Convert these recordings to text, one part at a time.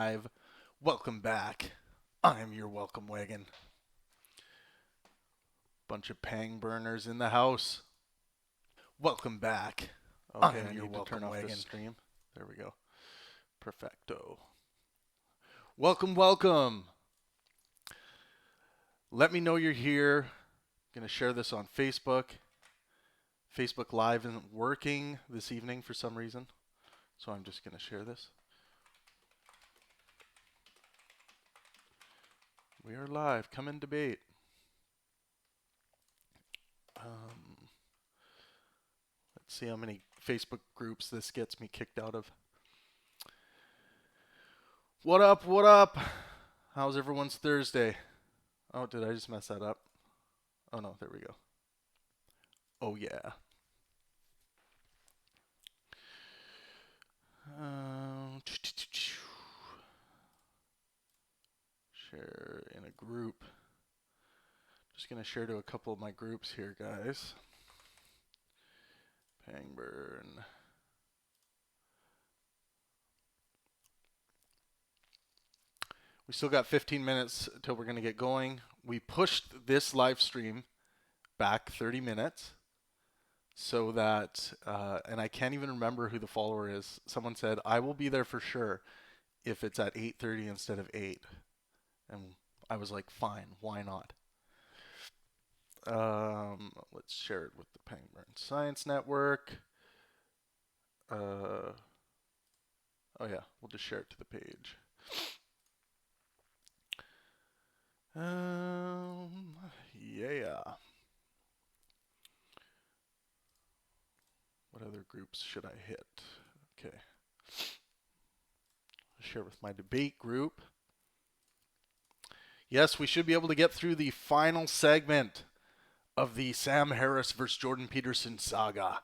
Live. Welcome back. I'm your welcome wagon. Bunch of Pangburners in the house. Welcome back. Okay, I need to turn off this stream. There we go. Perfecto. Welcome. Let me know you're here. Gonna share this on Facebook. Facebook Live isn't working this evening for some reason, so I'm just gonna share this. We are live. Come and debate. Let's see how many Facebook groups this gets me kicked out of. What up? How's everyone's Thursday? Oh, did I just mess that up? Oh no, there we go. Oh yeah. Share in a group. Just gonna share to a couple of my groups here, guys. Pangburn. We still got 15 minutes till we're gonna get going. We pushed this live stream back 30 minutes so that, and I can't even remember who the follower is. Someone said, I will be there for sure if it's at 8:30 instead of 8. And I was like, fine, why not? Let's share it with the Pangburn Science Network. Oh yeah, we'll just share it to the page. Yeah. What other groups should I hit? Okay. I'll share with my debate group. Yes, we should be able to get through the final segment of the Sam Harris versus Jordan Peterson saga.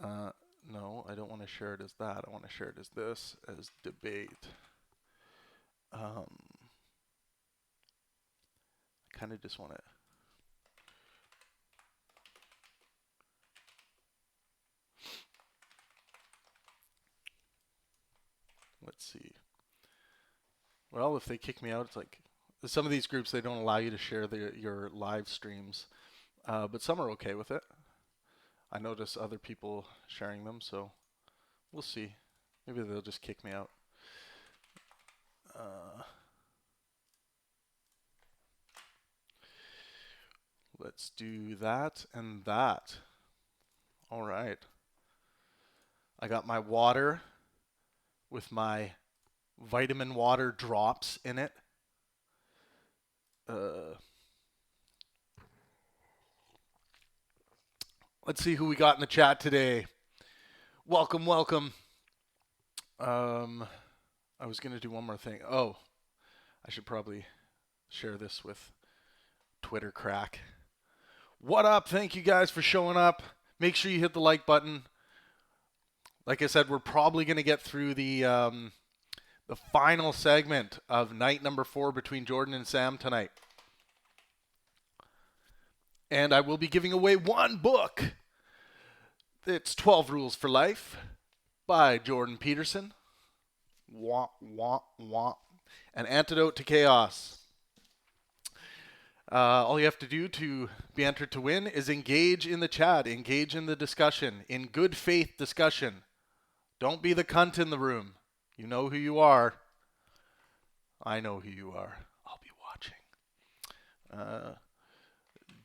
No, I don't want to share it as that. I want to share it as this, as debate. I kind of just want to. Let's see. Well, if they kick me out, it's like some of these groups, they don't allow you to share your live streams, but some are okay with it. I notice other people sharing them, so we'll see. Maybe they'll just kick me out. Let's do that and that. All right. I got my water with my vitamin water drops in it. Let's see who we got in the chat today. Welcome. I was going to do one more thing. Oh, I should probably share this with Twitter crack. What up? Thank you guys for showing up. Make sure you hit the like button. Like I said, we're probably going to get through the final segment of night number 4 between Jordan and Sam tonight. And I will be giving away one book. It's 12 Rules for Life by Jordan Peterson. Wah, wah, wah. An Antidote to Chaos. All you have to do to be entered to win is engage in the chat, engage in the discussion, in good faith discussion. Don't be the cunt in the room. You know who you are. I know who you are. I'll be watching.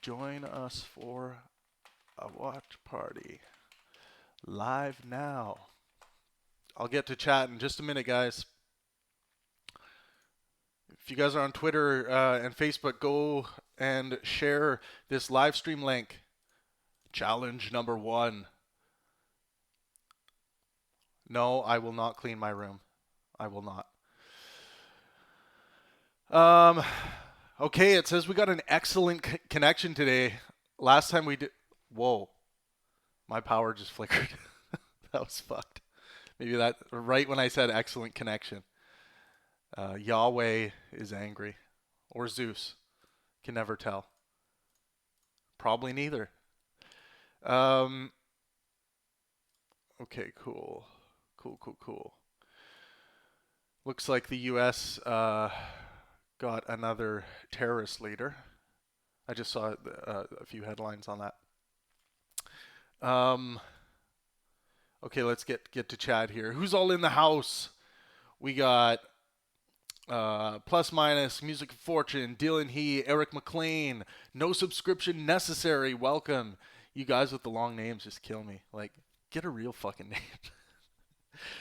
Join us for a watch party. Live now. I'll get to chat in just a minute, guys. If you guys are on Twitter and Facebook, go and share this live stream link. Challenge number 1. No, I will not clean my room. I will not. Okay, it says we got an excellent connection today. Last time we did... Whoa. My power just flickered. That was fucked. Maybe that right when I said excellent connection. Yahweh is angry. Or Zeus. Can never tell. Probably neither. Okay, cool. Looks like the U.S. Got another terrorist leader. I just saw a few headlines on that. Okay, let's get to Chad here. Who's all in the house? We got Plus Minus, Music of Fortune, Dillahunty, Eric McLean. No subscription necessary. Welcome. You guys with the long names just kill me. Like, get a real fucking name.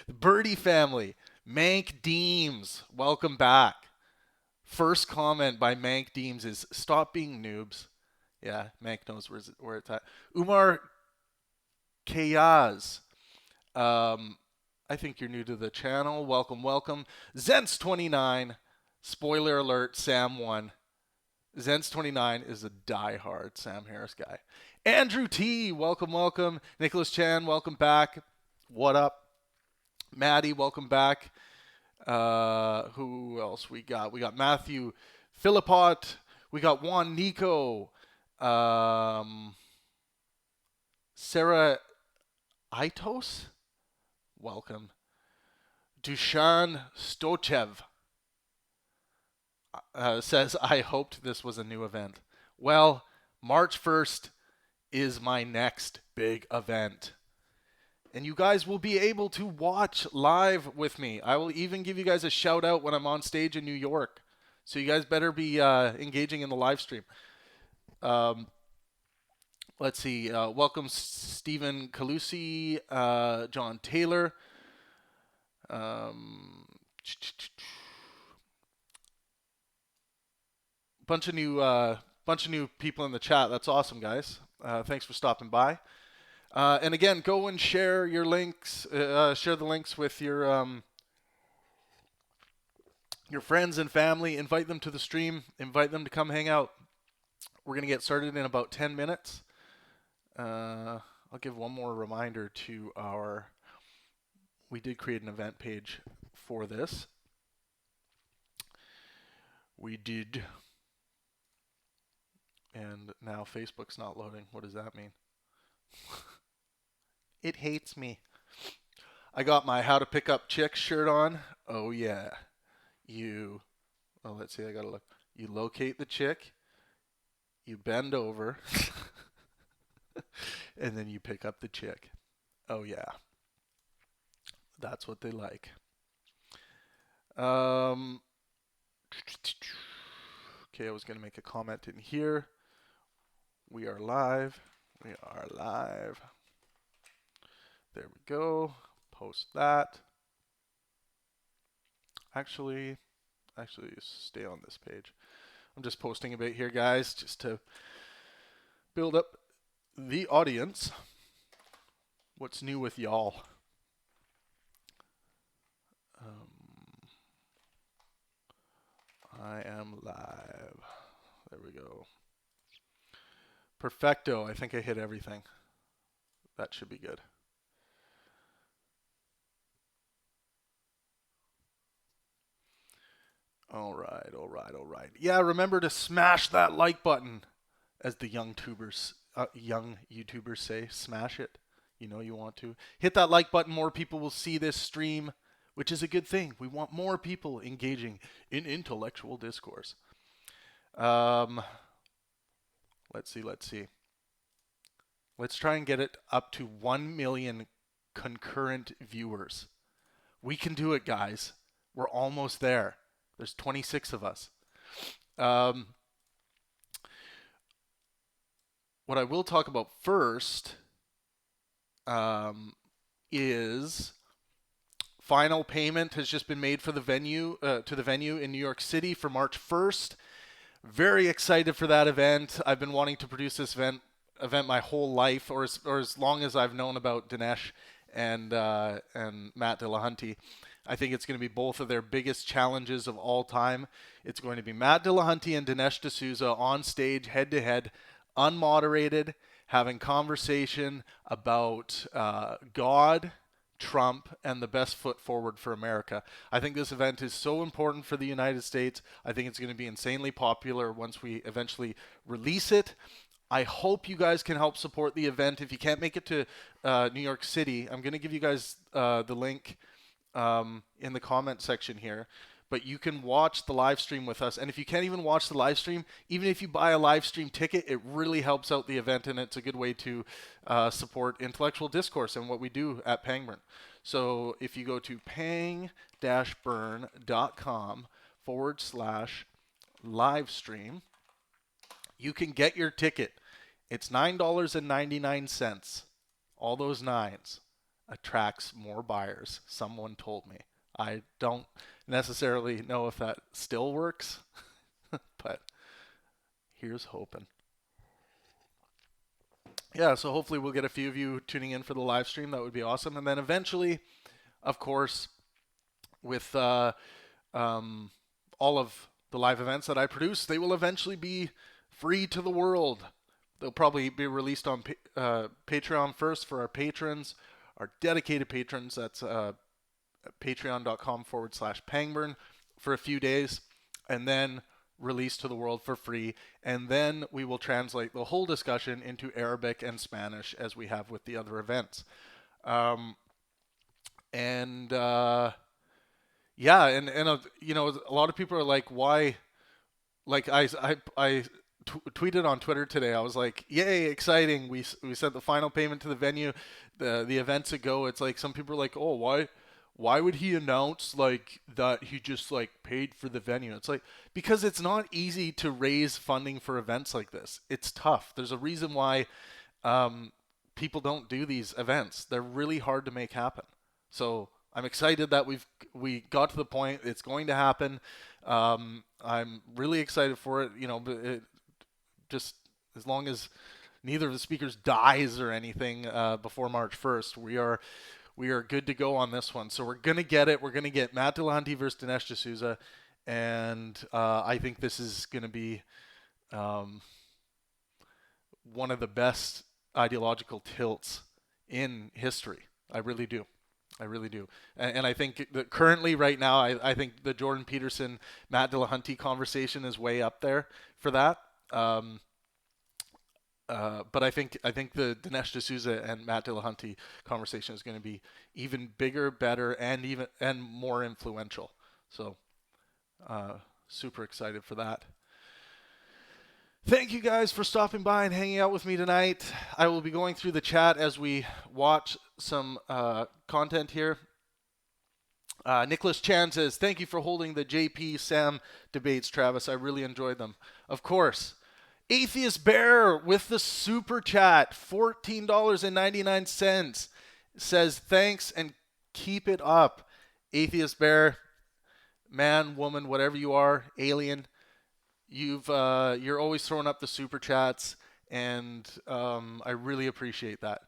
The Birdie family. Mank Deems. Welcome back. First comment by Mank Deems is stop being noobs. Yeah, Mank knows where it's at. Umar Kayaz. I think you're new to the channel. Welcome, welcome. Zents29. Spoiler alert, Sam won. Zents29 is a diehard Sam Harris guy. Andrew T, welcome, welcome. Nicholas Chan, welcome back. What up? Maddie, welcome back. Who else we got? We got Matthew Philippot. We got Juan Nico. Sarah Itos. Welcome. Dushan Stochev says, I hoped this was a new event. Well, March 1st is my next big event. And you guys will be able to watch live with me. I will even give you guys a shout out when I'm on stage in New York. So you guys better be engaging in the live stream. Let's see. Welcome Stephen Calusi, John Taylor. Bunch of new people in the chat. That's awesome, guys. Thanks for stopping by. And again, go and share your links. Share the links with your friends and family. Invite them to the stream. Invite them to come hang out. We're gonna get started in about 10 minutes. I'll give one more reminder to we did create an event page for this. We did. And now Facebook's not loading. What does that mean? It hates me. I got my How to Pick Up Chicks shirt on. Oh yeah. Let's see, I gotta look. You locate the chick, you bend over, and then you pick up the chick. Oh yeah. That's what they like. Okay, I was gonna make a comment in here. We are live. We are live. There we go. Post that. Actually, stay on this page. I'm just posting a bit here, guys, just to build up the audience. What's new with y'all? I am live. There we go. Perfecto. I think I hit everything. That should be good. All right. Yeah, remember to smash that like button, as the young YouTubers say. Smash it. You know you want to. Hit that like button. More people will see this stream, which is a good thing. We want more people engaging in intellectual discourse. Let's see. Let's try and get it up to 1 million concurrent viewers. We can do it, guys. We're almost there. There's 26 of us. What I will talk about first is final payment has just been made for the venue to the venue in New York City for March 1st. Very excited for that event. I've been wanting to produce this event my whole life, or as long as I've known about Dinesh and Matt Dillahunty. I think it's going to be both of their biggest challenges of all time. It's going to be Matt Dillahunty and Dinesh D'Souza on stage, head-to-head, unmoderated, having conversation about God, Trump, and the best foot forward for America. I think this event is so important for the United States. I think it's going to be insanely popular once we eventually release it. I hope you guys can help support the event. If you can't make it to New York City, I'm going to give you guys the link in the comment section here. But you can watch the live stream with us. And if you can't even watch the live stream, even if you buy a live stream ticket, it really helps out the event, and it's a good way to support intellectual discourse and what we do at Pangburn. So if you go to pang-burn.com/live stream, you can get your ticket. It's $9.99. All those nines attracts more buyers. Someone told me. I don't necessarily know if that still works, but here's hoping. Yeah, so hopefully we'll get a few of you tuning in for the live stream. That would be awesome. And then eventually, of course, with all of the live events that I produce, they will eventually be free to the world. They'll probably be released on Patreon first for our patrons, our dedicated patrons. That's patreon.com/Pangburn for a few days, and then released to the world for free. And then we will translate the whole discussion into Arabic and Spanish as we have with the other events. Yeah, and you know, a lot of people are like, why? Like I tweeted on Twitter today. I was like, "Yay, exciting! We sent the final payment to the venue, the events ago." It's like some people are like, "Oh, why would he announce like that he just like paid for the venue?" It's like, because it's not easy to raise funding for events like this. It's tough. There's a reason why people don't do these events. They're really hard to make happen. So I'm excited that we got to the point. It's going to happen. I'm really excited for it. You know, but just as long as neither of the speakers dies or anything before March 1st, we are good to go on this one. So we're going to get it. We're going to get Matt Dillahunty versus Dinesh D'Souza. And I think this is going to be one of the best ideological tilts in history. I really do. I really do. And I think that currently right now, I think the Jordan Peterson, Matt Dillahunty conversation is way up there for that. But I think the Dinesh D'Souza and Matt Dillahunty conversation is going to be even bigger, better, and more influential. So super excited for that. Thank you guys for stopping by and hanging out with me tonight. I will be going through the chat as we watch some content here. Nicholas Chan says, "Thank you for holding the JP Sam debates, Travis. I really enjoyed them." Of course. Atheist Bear with the super chat, $14.99, says thanks and keep it up. Atheist Bear, man, woman, whatever you are, alien, you're always throwing up the super chats, and I really appreciate that.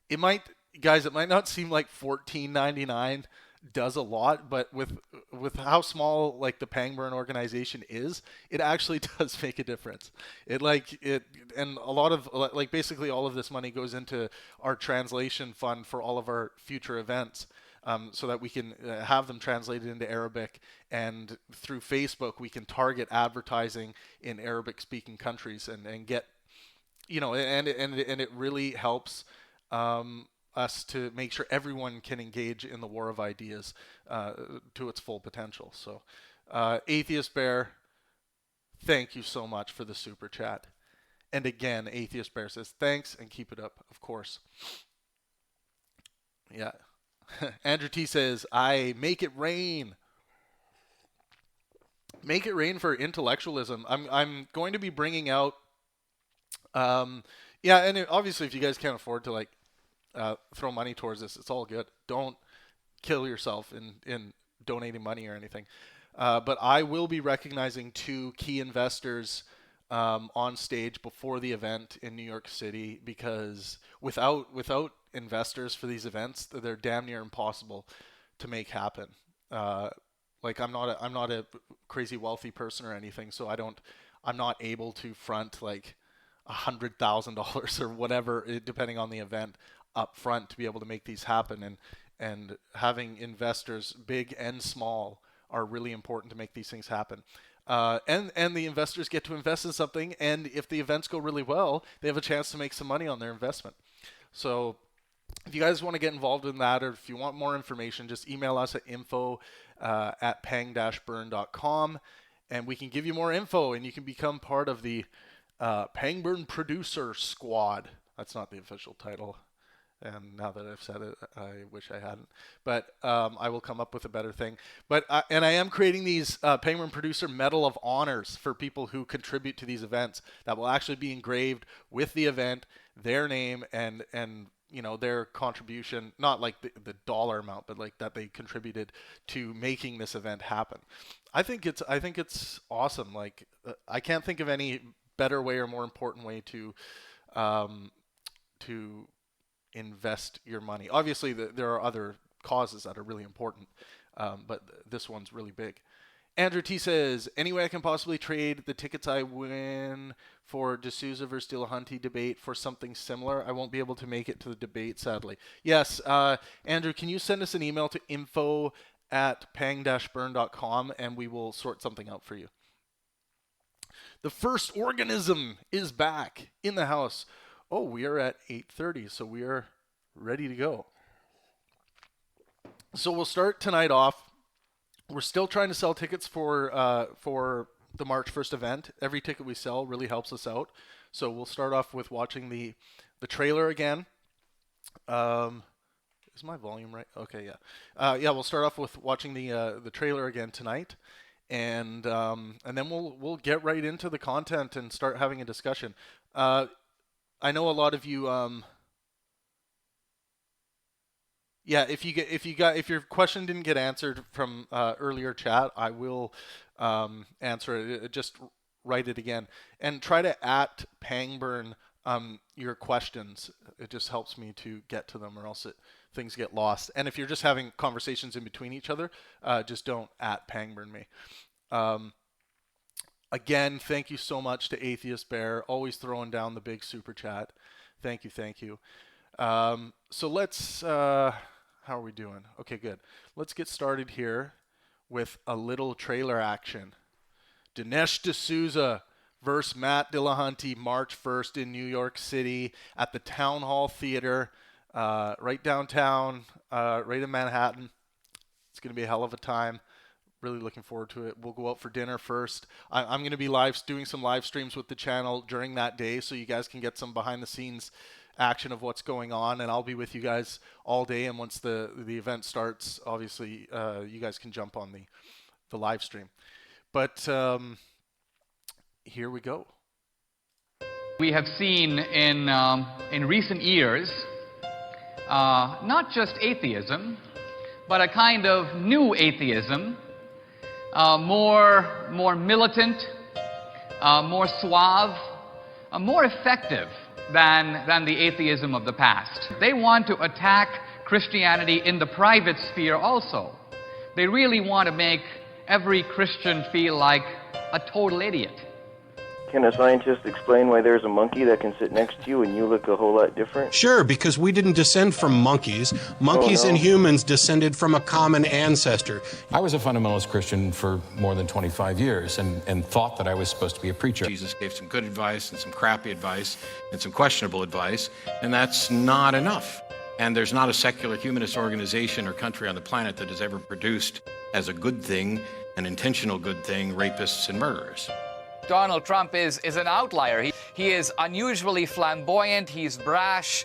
It might not seem like $14.99 does a lot, but with how small like the Pangburn organization is, it actually does make a difference. And a lot of like basically all of this money goes into our translation fund for all of our future events, so that we can have them translated into Arabic, and through Facebook we can target advertising in Arabic speaking countries and get, you know, and it really helps us to make sure everyone can engage in the war of ideas to its full potential. So, Atheist Bear, thank you so much for the super chat. And again, Atheist Bear says thanks and keep it up, of course. Yeah. Andrew T says, "I make it rain." Make it rain for intellectualism. I'm going to be bringing out, yeah, and obviously if you guys can't afford to like throw money towards this, it's all good. Don't kill yourself in donating money or anything. But I will be recognizing 2 key investors on stage before the event in New York City, because without investors for these events, they're damn near impossible to make happen. Like I'm not a crazy wealthy person or anything, so I'm not able to front like $100,000 or whatever, depending on the event, up front to be able to make these happen. And having investors, big and small, are really important to make these things happen. And the investors get to invest in something, and if the events go really well, they have a chance to make some money on their investment. So if you guys want to get involved in that, or if you want more information, just email us at info@pang-burn.com, and we can give you more info, and you can become part of the Pangburn Producer Squad. That's not the official title. And now that I've said it, I wish I hadn't. But I will come up with a better thing. But and I am creating these Pangburn Producer Medal of Honors for people who contribute to these events that will actually be engraved with the event, their name, and you know, their contribution, not like the dollar amount, but like that they contributed to making this event happen. I think it's awesome. Like I can't think of any better way or more important way to invest your money. Obviously, there are other causes that are really important, but this one's really big. Andrew T says, any way I can possibly trade the tickets I win for D'Souza versus Dillahunty debate for something similar? I won't be able to make it to the debate, sadly. Yes, Andrew, can you send us an email to info@pang-burn.com, and we will sort something out for you. The first organism is back in the house. Oh, we are at 8:30, so we are ready to go. So we'll start tonight off. We're still trying to sell tickets for the March 1st event. Every ticket we sell really helps us out. So we'll start off with watching the trailer again. Is my volume right? Okay, yeah. Yeah, we'll start off with watching the trailer again tonight, and then we'll get right into the content and start having a discussion. I know a lot of you. Yeah, if your question didn't get answered from earlier chat, I will answer it. Just write it again and try to @Pangburn your questions. It just helps me to get to them, or else things get lost. And if you're just having conversations in between each other, just don't @Pangburn me. Again, thank you so much to Atheist Bear, always throwing down the big super chat. Thank you. So let's. How are we doing? Okay, good. Let's get started here with a little trailer action. Dinesh D'Souza versus Matt Dillahunty, March 1st in New York City at the Town Hall Theater, right downtown, right in Manhattan. It's going to be a hell of a time. Really looking forward to it. We'll go out for dinner first. I'm going to be doing some live streams with the channel during that day, so you guys can get some behind the scenes action of what's going on, and I'll be with you guys all day. And once the event starts, obviously you guys can jump on the live stream. But here we go. We have seen in recent years not just atheism, but a kind of new atheism, more militant, more suave, more effective than the atheism of the past. They want to attack Christianity in the private sphere also. They really want to make every Christian feel like a total idiot. Can a scientist explain why there's a monkey that can sit next to you and you look a whole lot different? Sure, because we didn't descend from monkeys. Monkeys and humans descended from a common ancestor. I was a fundamentalist Christian for more than 25 years and thought that I was supposed to be a preacher. Jesus gave some good advice and some crappy advice and some questionable advice, and that's not enough. And there's not a secular humanist organization or country on the planet that has ever produced as a good thing, an intentional good thing, rapists and murderers. Donald Trump is an outlier. He is unusually flamboyant. He's brash.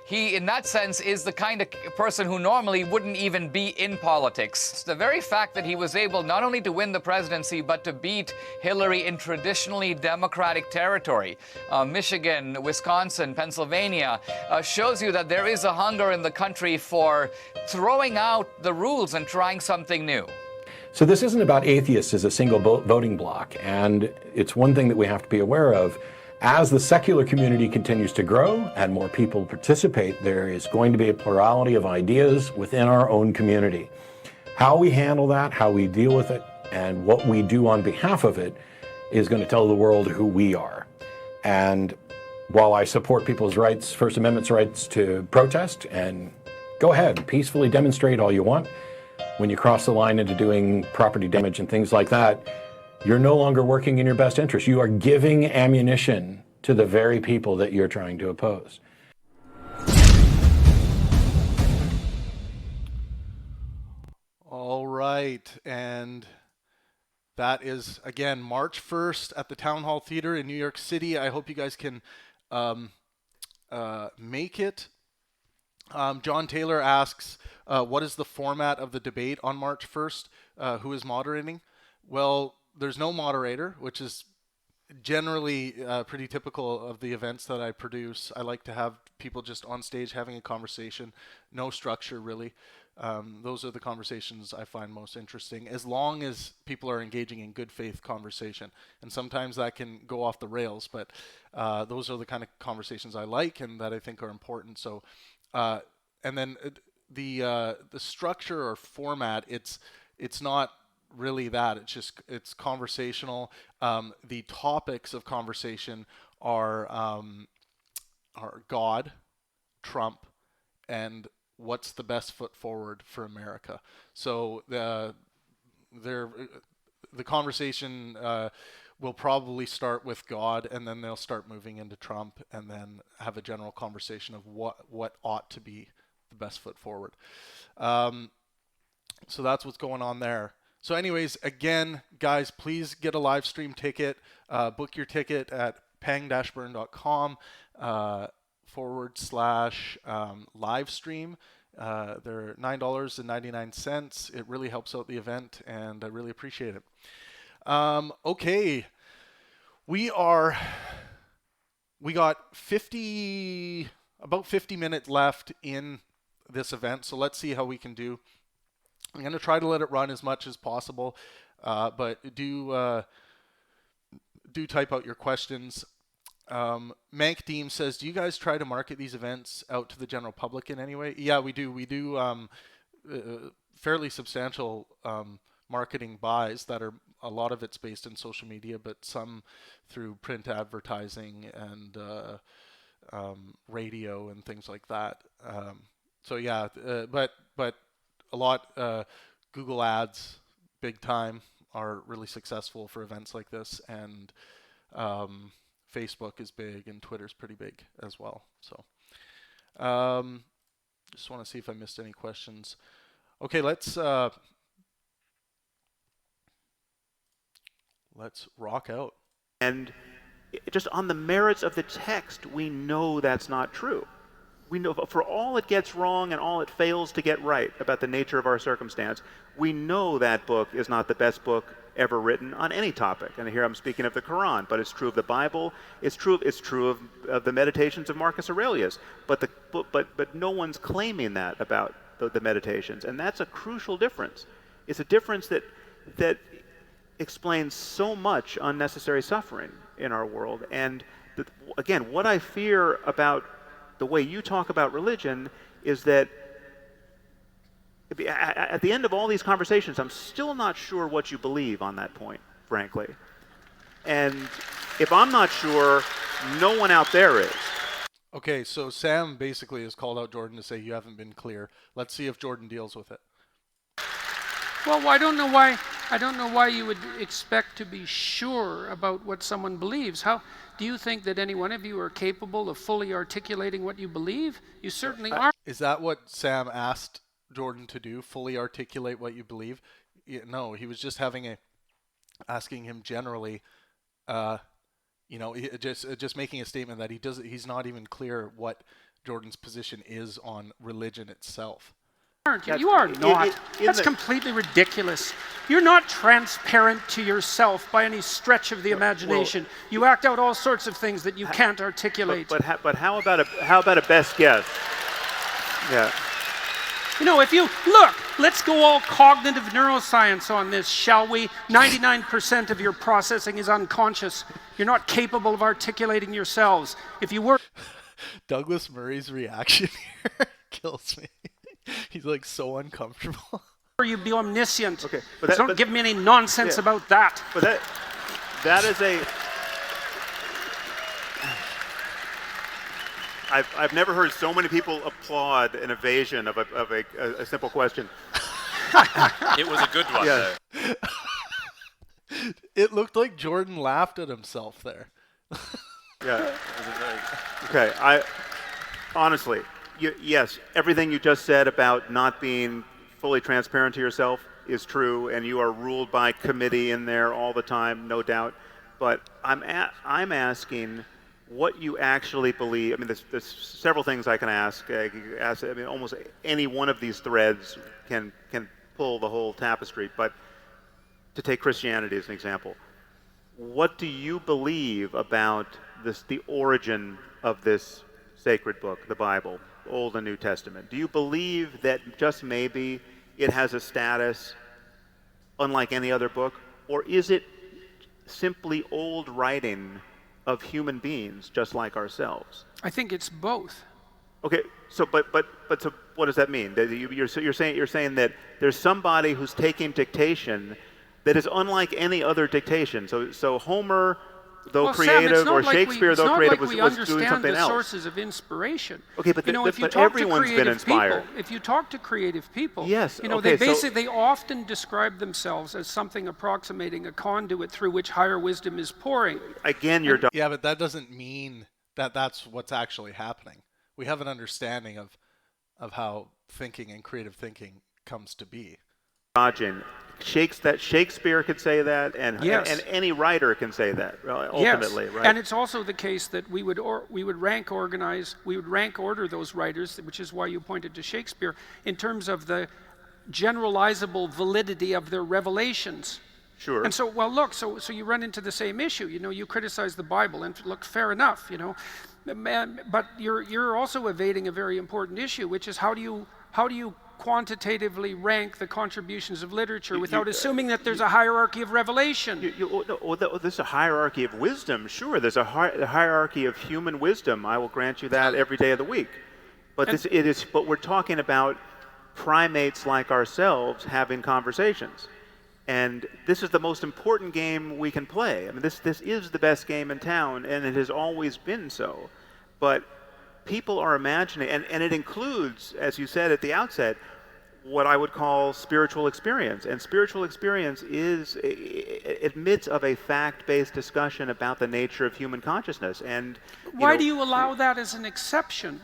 He, in that sense, is the kind of person who normally wouldn't even be in politics. The very fact that he was able not only to win the presidency, but to beat Hillary in traditionally Democratic territory, Michigan, Wisconsin, Pennsylvania, shows you that there is a hunger in the country for throwing out the rules and trying something new. So this isn't about atheists as a single voting bloc, and it's one thing that we have to be aware of. As the secular community continues to grow and more people participate, there is going to be a plurality of ideas within our own community. How we handle that, how we deal with it, and what we do on behalf of it is going to tell the world who we are. And while I support people's rights, First Amendment's rights to protest, and go ahead, peacefully demonstrate all you want, when you cross the line into doing property damage and things like that, you're no longer working in your best interest. You are giving ammunition to the very people that you're trying to oppose. right. And that is, again, March 1st at the Town Hall Theater in New York City. I hope you guys can make it. John Taylor asks, what is the format of the debate on March 1st? Who is moderating? Well, there's no moderator, which is generally pretty typical of the events that I produce. I like to have people just on stage having a conversation, no structure really. Those are the conversations I find most interesting, as long as people are engaging in good faith conversation. And sometimes that can go off the rails, but those are the kind of conversations I like and that I think are important. So, and then the structure or format, it's not really that. It's conversational. The topics of conversation are God, Trump, and what's the best foot forward for America. So the conversation will probably start with God, and then they'll start moving into Trump, and then have a general conversation of what ought to be the best foot forward. So that's what's going on there. So anyways, again, guys, please get a live stream ticket. Book your ticket at pang-burn.com /live stream. They're $9.99. It really helps out the event, and I really appreciate it. Okay, we got about 50 minutes left in this event, so let's see how we can do. I'm going to try to let it run as much as possible, but do type out your questions. Mank Deem says, do you guys try to market these events out to the general public in any way? Yeah, we do. We do fairly substantial marketing buys that are, a lot of it's based in social media, but some through print advertising and radio and things like that. So yeah, but a lot, Google ads, big time, are really successful for events like this, and Facebook is big, and Twitter's pretty big as well. So just want to see if I missed any questions. Okay, let's rock out. And just on the merits of the text, we know that's not true. We know for all it gets wrong and all it fails to get right about the nature of our circumstance, we know that book is not the best book ever written on any topic. And here I'm speaking of the Quran, but it's true of the Bible. It's true of the Meditations of Marcus Aurelius. But no one's claiming that about the Meditations, and that's a crucial difference. It's a difference that explains so much unnecessary suffering in our world. And again, what I fear about the way you talk about religion is that at the end of all these conversations, I'm still not sure what you believe on that point, frankly. And if I'm not sure, no one out there is. Okay, so Sam basically has called out Jordan to say you haven't been clear. Let's see if Jordan deals with it. Well, I don't know why you would expect to be sure about what someone believes. How do you think that any one of you are capable of fully articulating what you believe? You certainly are. Is that what Sam asked Jordan to do? Fully articulate what you believe? No, he was just asking him generally, just making a statement that he's not even clear what Jordan's position is on religion itself. You are not. That's completely ridiculous. You're not transparent to yourself by any stretch of the imagination. You act out all sorts of things that you can't articulate. But how about a best guess? Yeah. You know, if you look, let's go all cognitive neuroscience on this, shall we? 99% of your processing is unconscious. You're not capable of articulating yourselves. If you were, Douglas Murray's reaction here kills me. He's like so uncomfortable. You'd be omniscient. Okay, don't give me any nonsense about that. But that is a. I've never heard so many people applaud an evasion of a simple question. It was a good one, though. It looked like Jordan laughed at himself there. Yeah. Okay. Honestly, yes, everything you just said about not being fully transparent to yourself, is true, and you are ruled by committee in there all the time, no doubt. But I'm asking what you actually believe. I mean, there's several things I can ask. I mean, almost any one of these threads can pull the whole tapestry. But to take Christianity as an example, what do you believe about the origin of this sacred book, the Bible, Old and New Testament? Do you believe that just maybe it has a status unlike any other book, or is it simply old writing of human beings just like ourselves? I think it's both. Okay, so but so what does that mean? That you're saying that there's somebody who's taking dictation that is unlike any other dictation. So Homer, though well, creative, Sam, or Shakespeare, though creative, was doing something else. It's not like we understand the sources of inspiration. Okay, but if you but talk everyone's to been inspired. People, if you talk to creative people, yes, they often describe themselves as something approximating a conduit through which higher wisdom is pouring. Again, you're yeah, but that doesn't mean that that's what's actually happening. We have an understanding of how thinking and creative thinking comes to be. Shakespeare could say that, and any writer can say that. Ultimately, yes. Right? And it's also the case that we would rank order those writers, which is why you pointed to Shakespeare, in terms of the generalizable validity of their revelations. Sure. And so, well, look, so you run into the same issue. You criticize the Bible, and look, fair enough. But you're also evading a very important issue, which is how do you quantitatively rank the contributions of literature without assuming that there's a hierarchy of revelation? There's a hierarchy of wisdom. Sure, there's a hierarchy of human wisdom. I will grant you that every day of the week. But But we're talking about primates like ourselves having conversations, and this is the most important game we can play. I mean, this is the best game in town, and it has always been so. But people are imagining, and it includes, as you said at the outset, what I would call spiritual experience. And spiritual experience admits of a fact-based discussion about the nature of human consciousness. And why do you allow that as an exception?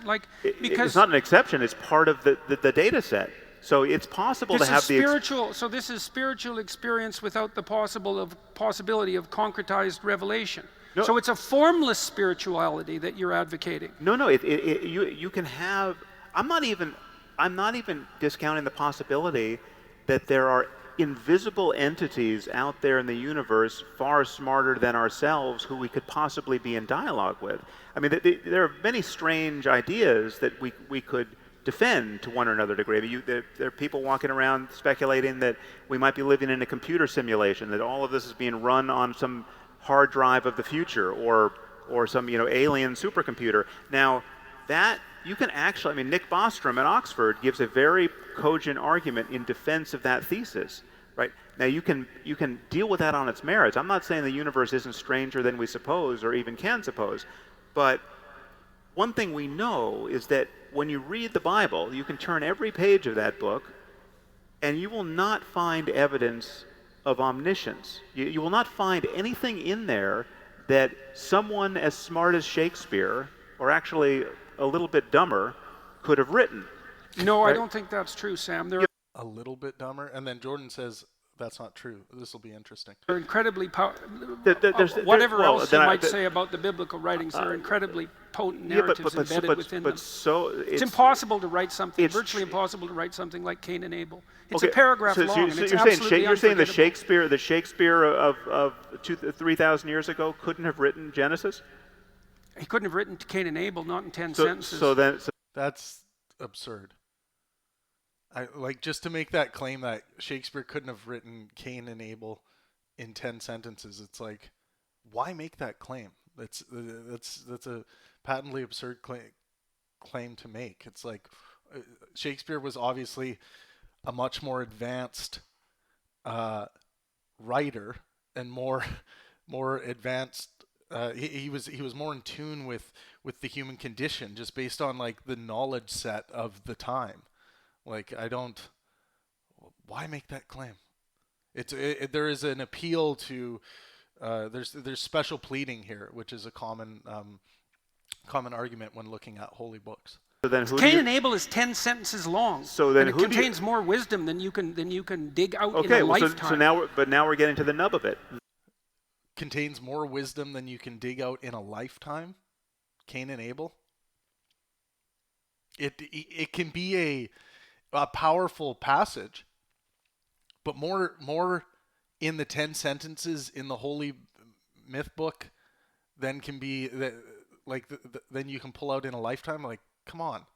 Because it's not an exception; it's part of the data set. So it's possible to have so this is spiritual experience without the possibility of concretized revelation. No. So it's a formless spirituality that you're advocating. No. You can have. I'm not even discounting the possibility that there are invisible entities out there in the universe far smarter than ourselves who we could possibly be in dialogue with. I mean, there are many strange ideas that we could defend to one or another degree. I mean, there are people walking around speculating that we might be living in a computer simulation, that all of this is being run on some hard drive of the future or some alien supercomputer. Now, that you can actually, I mean, Nick Bostrom at Oxford gives a very cogent argument in defense of that thesis. Right? Now, you can deal with that on its merits. I'm not saying the universe isn't stranger than we suppose or even can suppose, but one thing we know is that when you read the Bible, you can turn every page of that book and you will not find evidence of omniscience. You will not find anything in there that someone as smart as Shakespeare, or actually a little bit dumber, could have written. No, right? I don't think that's true, Sam. A little bit dumber, and then Jordan says that's not true. This will be interesting. They're incredibly whatever else you might say about the biblical writings, they're incredibly potent narratives embedded within them. So it's impossible to write something, virtually impossible to write something like Cain and Abel. It's a paragraph long, and it's absolutely you're saying the Shakespeare of 3,000 years ago couldn't have written Genesis? He couldn't have written Cain and Abel, not in 10 sentences. So that's absurd. Just to make that claim that Shakespeare couldn't have written Cain and Abel in 10 sentences, it's like, why make that claim? That's a patently absurd claim to make. It's like Shakespeare was obviously a much more advanced writer and more advanced. He was more in tune with the human condition, just based on the knowledge set of the time. Why make that claim? There is an appeal to, there's special pleading here, which is a common argument when looking at holy books. So then who Cain do you, and Abel is 10 sentences long. So then and it who do you- contains more wisdom than you can dig out in okay, a well, lifetime. so now we're getting to the nub of it. Contains more wisdom than you can dig out in a lifetime. Cain and Abel. It can be a powerful passage, but more in the 10 sentences in the Holy Myth book than can be than you can pull out in a lifetime. Like, come on,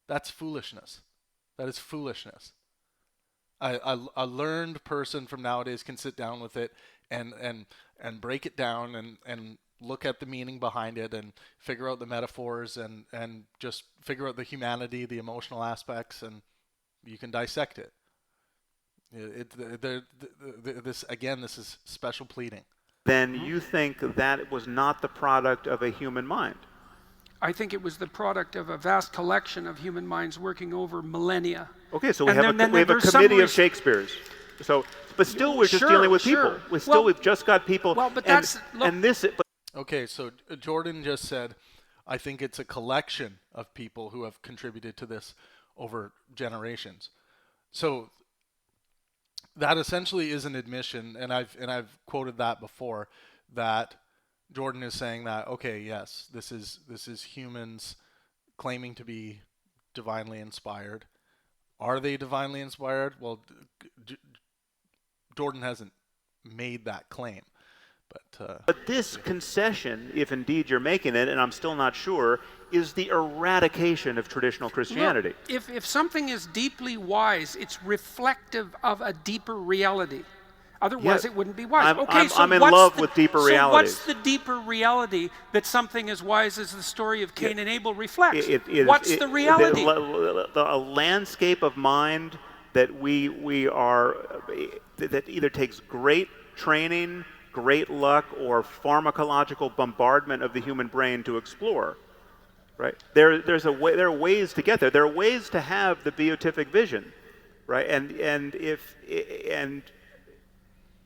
that's foolishness. That is foolishness. A learned person from nowadays can sit down with it and break it down and look at the meaning behind it and figure out the metaphors and just figure out the humanity, the emotional aspects, and you can dissect it. This is special pleading. Then you think that was not the product of a human mind? I think it was the product of a vast collection of human minds working over millennia. Okay, so we have a committee of Shakespeare's. So, but still, we're just dealing with people. We've just got people. Well, but that's Okay, so Jordan just said, I think it's a collection of people who have contributed to this over generations. So that essentially is an admission, and I've quoted that before, that Jordan is saying that, okay, yes, this is humans claiming to be divinely inspired. Are they divinely inspired? Well, Jordan hasn't made that claim. But this concession, if indeed you're making it, and I'm still not sure, is the eradication of traditional Christianity. Look, if something is deeply wise, it's reflective of a deeper reality. Otherwise, it wouldn't be wise. I'm in love with deeper realities. So what's the deeper reality that something as wise as the story of Cain and Abel reflects? What's the reality? A landscape of mind that that either takes great training, great luck, or pharmacological bombardment of the human brain to explore. Right? There are ways to get there. There are ways to have the beatific vision, right? And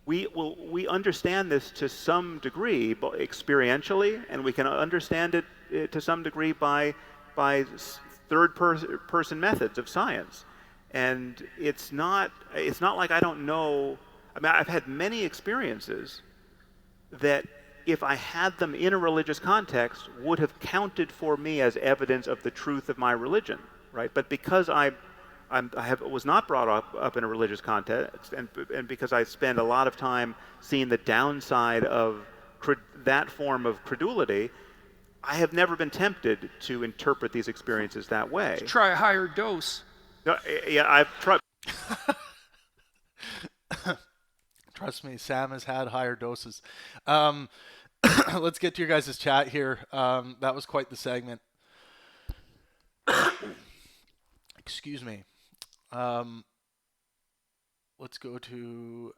we understand this to some degree experientially, and we can understand it to some degree by third-person methods of science. And it's not like I don't know. I mean, I've had many experiences that, if I had them in a religious context, would have counted for me as evidence of the truth of my religion, right? But because I was not brought up in a religious context, and because I spend a lot of time seeing the downside of that form of credulity, I have never been tempted to interpret these experiences that way. Try a higher dose. No, yeah, I've tried. Trust me, Sam has had higher doses. Let's get to your guys' chat here. That was quite the segment. Excuse me. Let's go to...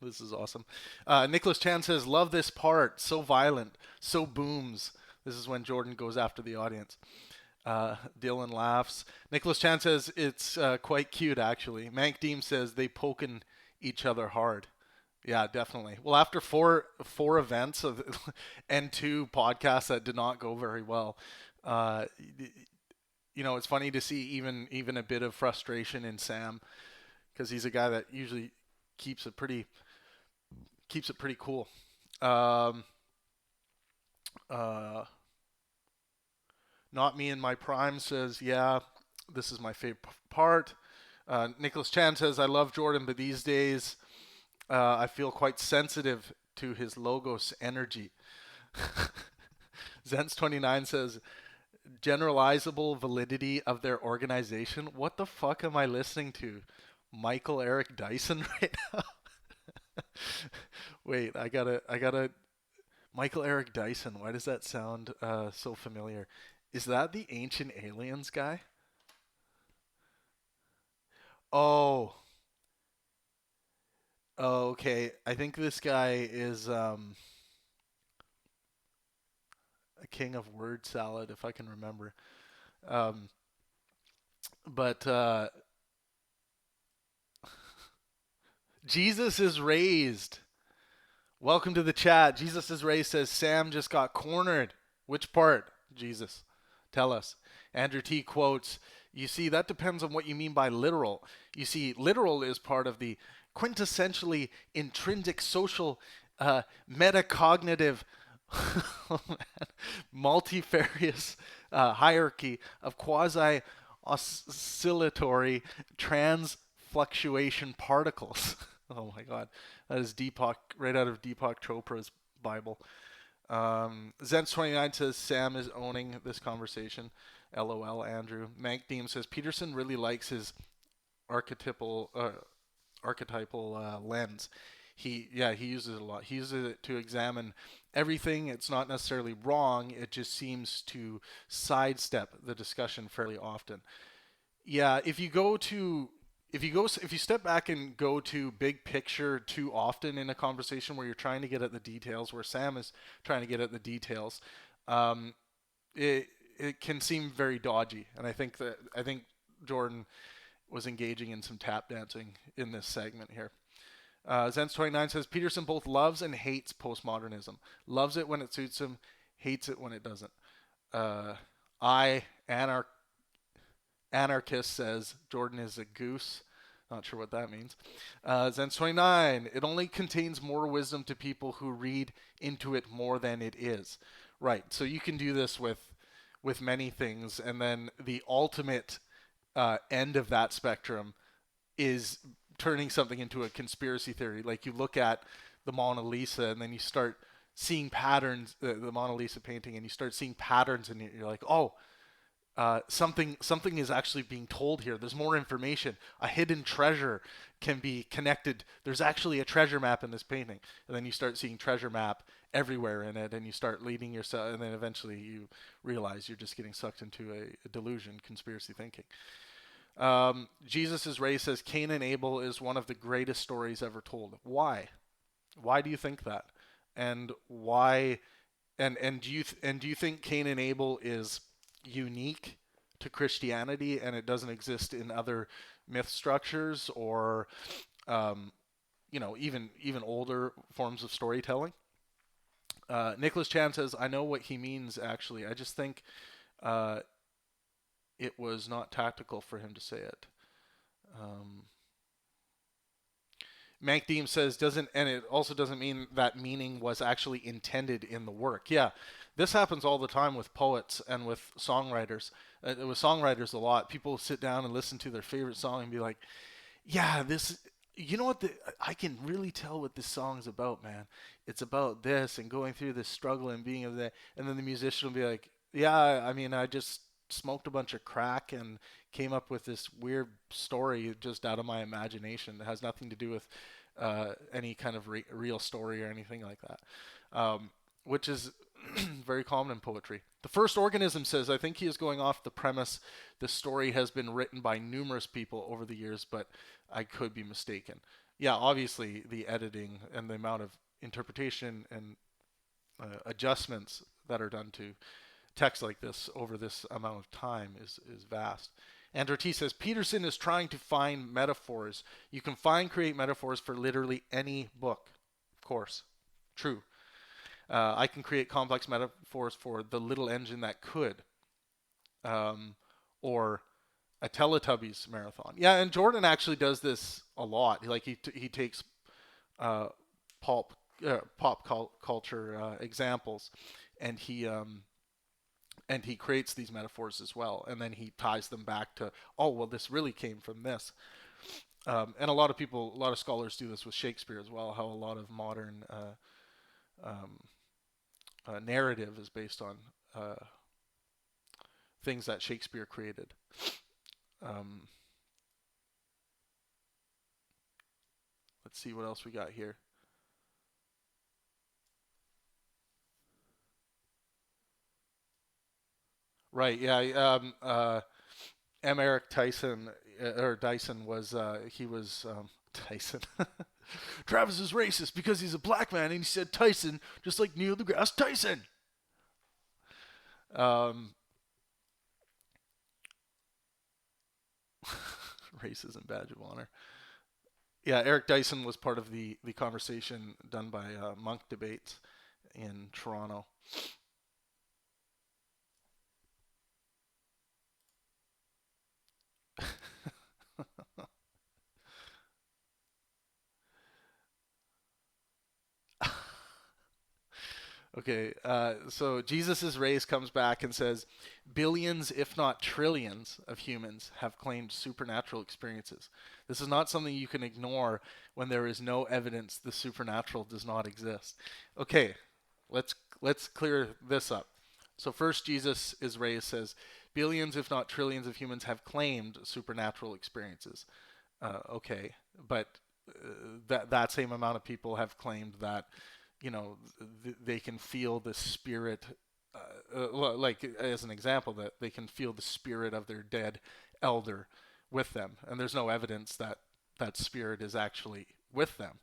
This is awesome. Nicholas Chan says, love this part. So violent. So booms. This is when Jordan goes after the audience. Dylan laughs. Nicholas Chan says, it's quite cute, actually. Mank Deem says, they poking each other hard. Yeah, definitely. Well, after four events and 2 podcasts that did not go very well, it's funny to see even a bit of frustration in Sam, because he's a guy that usually keeps it pretty cool. Not me in my prime says, yeah, this is my favorite part. Nicholas Chan says, I love Jordan, but these days I feel quite sensitive to his logos energy. Zens29 says, generalizable validity of their organization. What the fuck am I listening to? Michael Eric Dyson right now? Wait, I gotta Michael Eric Dyson. Why does that sound so familiar? Is that the Ancient Aliens guy? Oh, okay. I think this guy is a king of word salad, if I can remember. But Jesus is raised. Welcome to the chat. Jesus is raised says Sam just got cornered. Which part, Jesus? Tell us. Andrew T quotes, you see, that depends on what you mean by literal. You see, literal is part of the quintessentially intrinsic social metacognitive multifarious hierarchy of quasi-oscillatory transfluctuation particles. Oh my God, that is Deepak, right out of Deepak Chopra's Bible. Zen29 says Sam is owning this conversation. LOL, Andrew. Mank Deem says Peterson really likes his archetypal lens. He uses it a lot. He uses it to examine everything. It's not necessarily wrong. It just seems to sidestep the discussion fairly often. Yeah, if you step back and go to big picture too often in a conversation where you're trying to get at the details, where Sam is trying to get at the details, it can seem very dodgy. And I think Jordan was engaging in some tap dancing in this segment here. Zens29 says Peterson both loves and hates postmodernism. Loves it when it suits him, hates it when it doesn't. Anarchist says Jordan is a goose. Not sure what that means. Zens29, it only contains more wisdom to people who read into it more than it is. Right, so you can do this with many things, and then the ultimate end of that spectrum is turning something into a conspiracy theory. Like you look at the Mona Lisa and then you start seeing patterns, the Mona Lisa painting, and you start seeing patterns and you're like, oh, something is actually being told here. There's more information. A hidden treasure can be connected. There's actually a treasure map in this painting. And then you start seeing treasure map everywhere in it, and you start leading yourself, and then eventually you realize you're just getting sucked into a delusion, conspiracy thinking. Jesus' race says Cain and Abel is one of the greatest stories ever told. Why? Why do you think that? And why? And do you think Cain and Abel is unique to Christianity and it doesn't exist in other myth structures or even older forms of storytelling? Nicholas Chan says, I know what he means actually. I just think it was not tactical for him to say it. Mank Deem says, and it also doesn't mean that meaning was actually intended in the work. Yeah, this happens all the time with poets and with songwriters. With songwriters a lot. People sit down and listen to their favorite song and be like, yeah, you know what, I can really tell what this song's about, man. It's about this and going through this struggle and being of that. And then the musician will be like, yeah, I mean, I just smoked a bunch of crack and came up with this weird story just out of my imagination that has nothing to do with any kind of real story or anything like that, which is very common in poetry. The First Organism says, I think he is going off the premise the story has been written by numerous people over the years, but I could be mistaken. Yeah, obviously the editing and the amount of interpretation and adjustments that are done to text like this over this amount of time is vast. Andrew T says, Peterson is trying to find metaphors. You can create metaphors for literally any book. Of course. True. I can create complex metaphors for The Little Engine That Could. Or a Teletubbies marathon. Yeah, and Jordan actually does this a lot. Like he takes pop culture examples, and he creates these metaphors as well, and then he ties them back to, oh, well, this really came from this. And a lot of scholars do this with Shakespeare as well, how a lot of modern narrative is based on things that Shakespeare created. Let's see what else we got here. Right, yeah. M. Eric Tyson, or Dyson was, he was, Tyson. Travis is racist because he's a black man, and he said Tyson, just like Neil deGrasse Tyson. Racism badge of honor. Yeah, Eric Dyson was part of the conversation done by Monk Debates in Toronto. Okay, so Jesus' race comes back and says, billions, if not trillions, of humans have claimed supernatural experiences. This is not something you can ignore when there is no evidence the supernatural does not exist. Okay, let's clear this up. So first, Jesus' race says, billions, if not trillions, of humans have claimed supernatural experiences. Okay, but that same amount of people have claimed that they can feel the spirit, like as an example, that they can feel the spirit of their dead elder with them. And there's no evidence that that spirit is actually with them.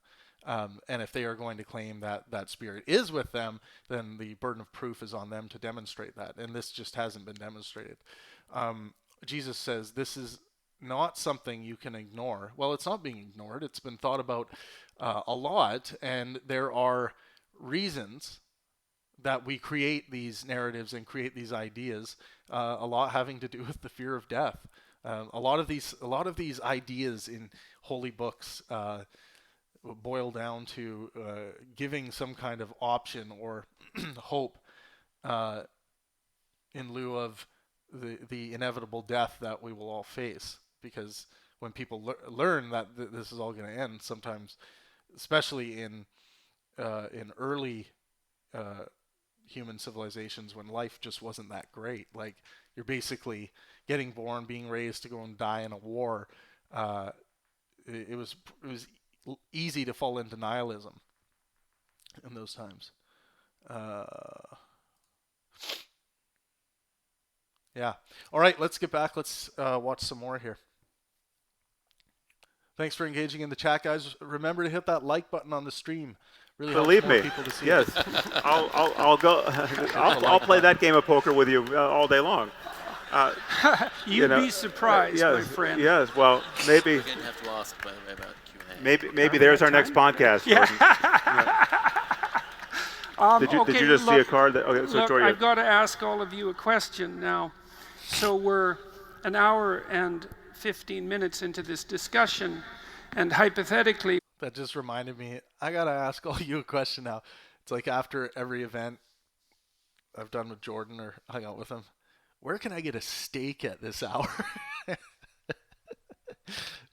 And if they are going to claim that that spirit is with them, then the burden of proof is on them to demonstrate that. And this just hasn't been demonstrated. Jesus says this is not something you can ignore. Well, it's not being ignored. It's been thought about a lot, and there are reasons that we create these narratives and create these ideas, a lot having to do with the fear of death. A lot of these ideas in holy books boil down to giving some kind of option or hope in lieu of the inevitable death that we will all face. Because when people learn that this is all going to end, sometimes, especially in early human civilizations, when life just wasn't that great, like you're basically getting born, being raised to go and die in a war, it was easy to fall into nihilism in those times. Yeah. All right, let's get back. Let's watch some more here. Thanks for engaging in the chat, guys. Remember to hit that like button on the stream. Really Believe helps more me. people to see Yes, it. I'll go. I'll play that game of poker with you all day long. You'd be surprised, yes, my friend. Yes. Well, maybe. We're going to have to ask by the way about Q&A. Maybe there's our next podcast. Yeah. Did you just see a card? Okay, so look, Jordan. I've got to ask all of you a question now. So we're an hour and 15 minutes into this discussion, and hypothetically, That just reminded me, I got to ask all you a question now. It's like after every event I've done with Jordan or hung out with him, where can I get a steak at this hour?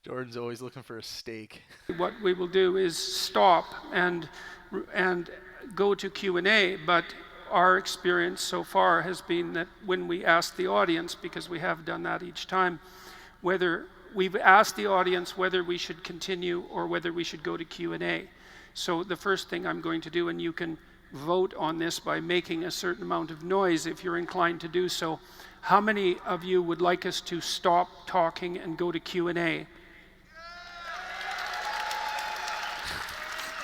Jordan's always looking for a steak. what we will do is stop and go to Q&A, but our experience so far has been that when we ask the audience, because we have done that each time, whether we've asked the audience whether we should continue or whether we should go to Q&A. So the first thing I'm going to do, and you can vote on this by making a certain amount of noise if you're inclined to do so. How many of you would like us to stop talking and go to Q&A?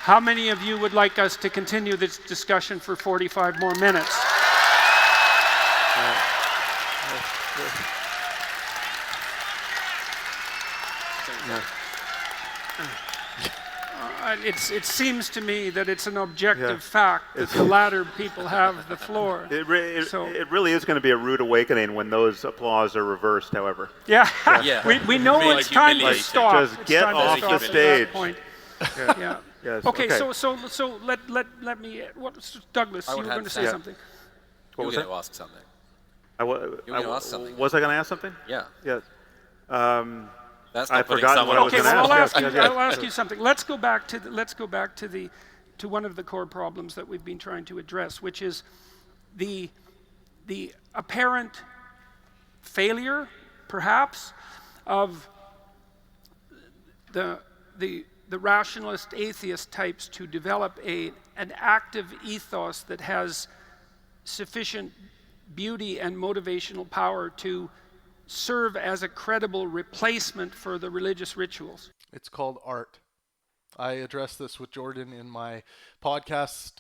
How many of you would like us to continue this discussion for 45 more minutes? It seems to me that it's an objective fact that the latter people have the floor. It really is going to be a rude awakening when those applause are reversed, however. Yeah, Yeah. we know Really it's time to humiliating. stop. Just It's get time to off stop the at that stage. point. Yeah. Yes. Okay, so let me. Douglas, I you would were have going to to say say- something. What You were was going that? to ask something. You were gonna ask something. Was I going to ask something? Yeah. Yes. That's I not putting forgot someone what I was Okay, gonna well, I'll ask. ask you. Yes, yes. I'll ask you something. Let's go back to one of the core problems that we've been trying to address, which is the apparent failure, perhaps, of the rationalist atheist types to develop an active ethos that has sufficient beauty and motivational power to serve as a credible replacement for the religious rituals. It's called art. I addressed this with Jordan in my podcast,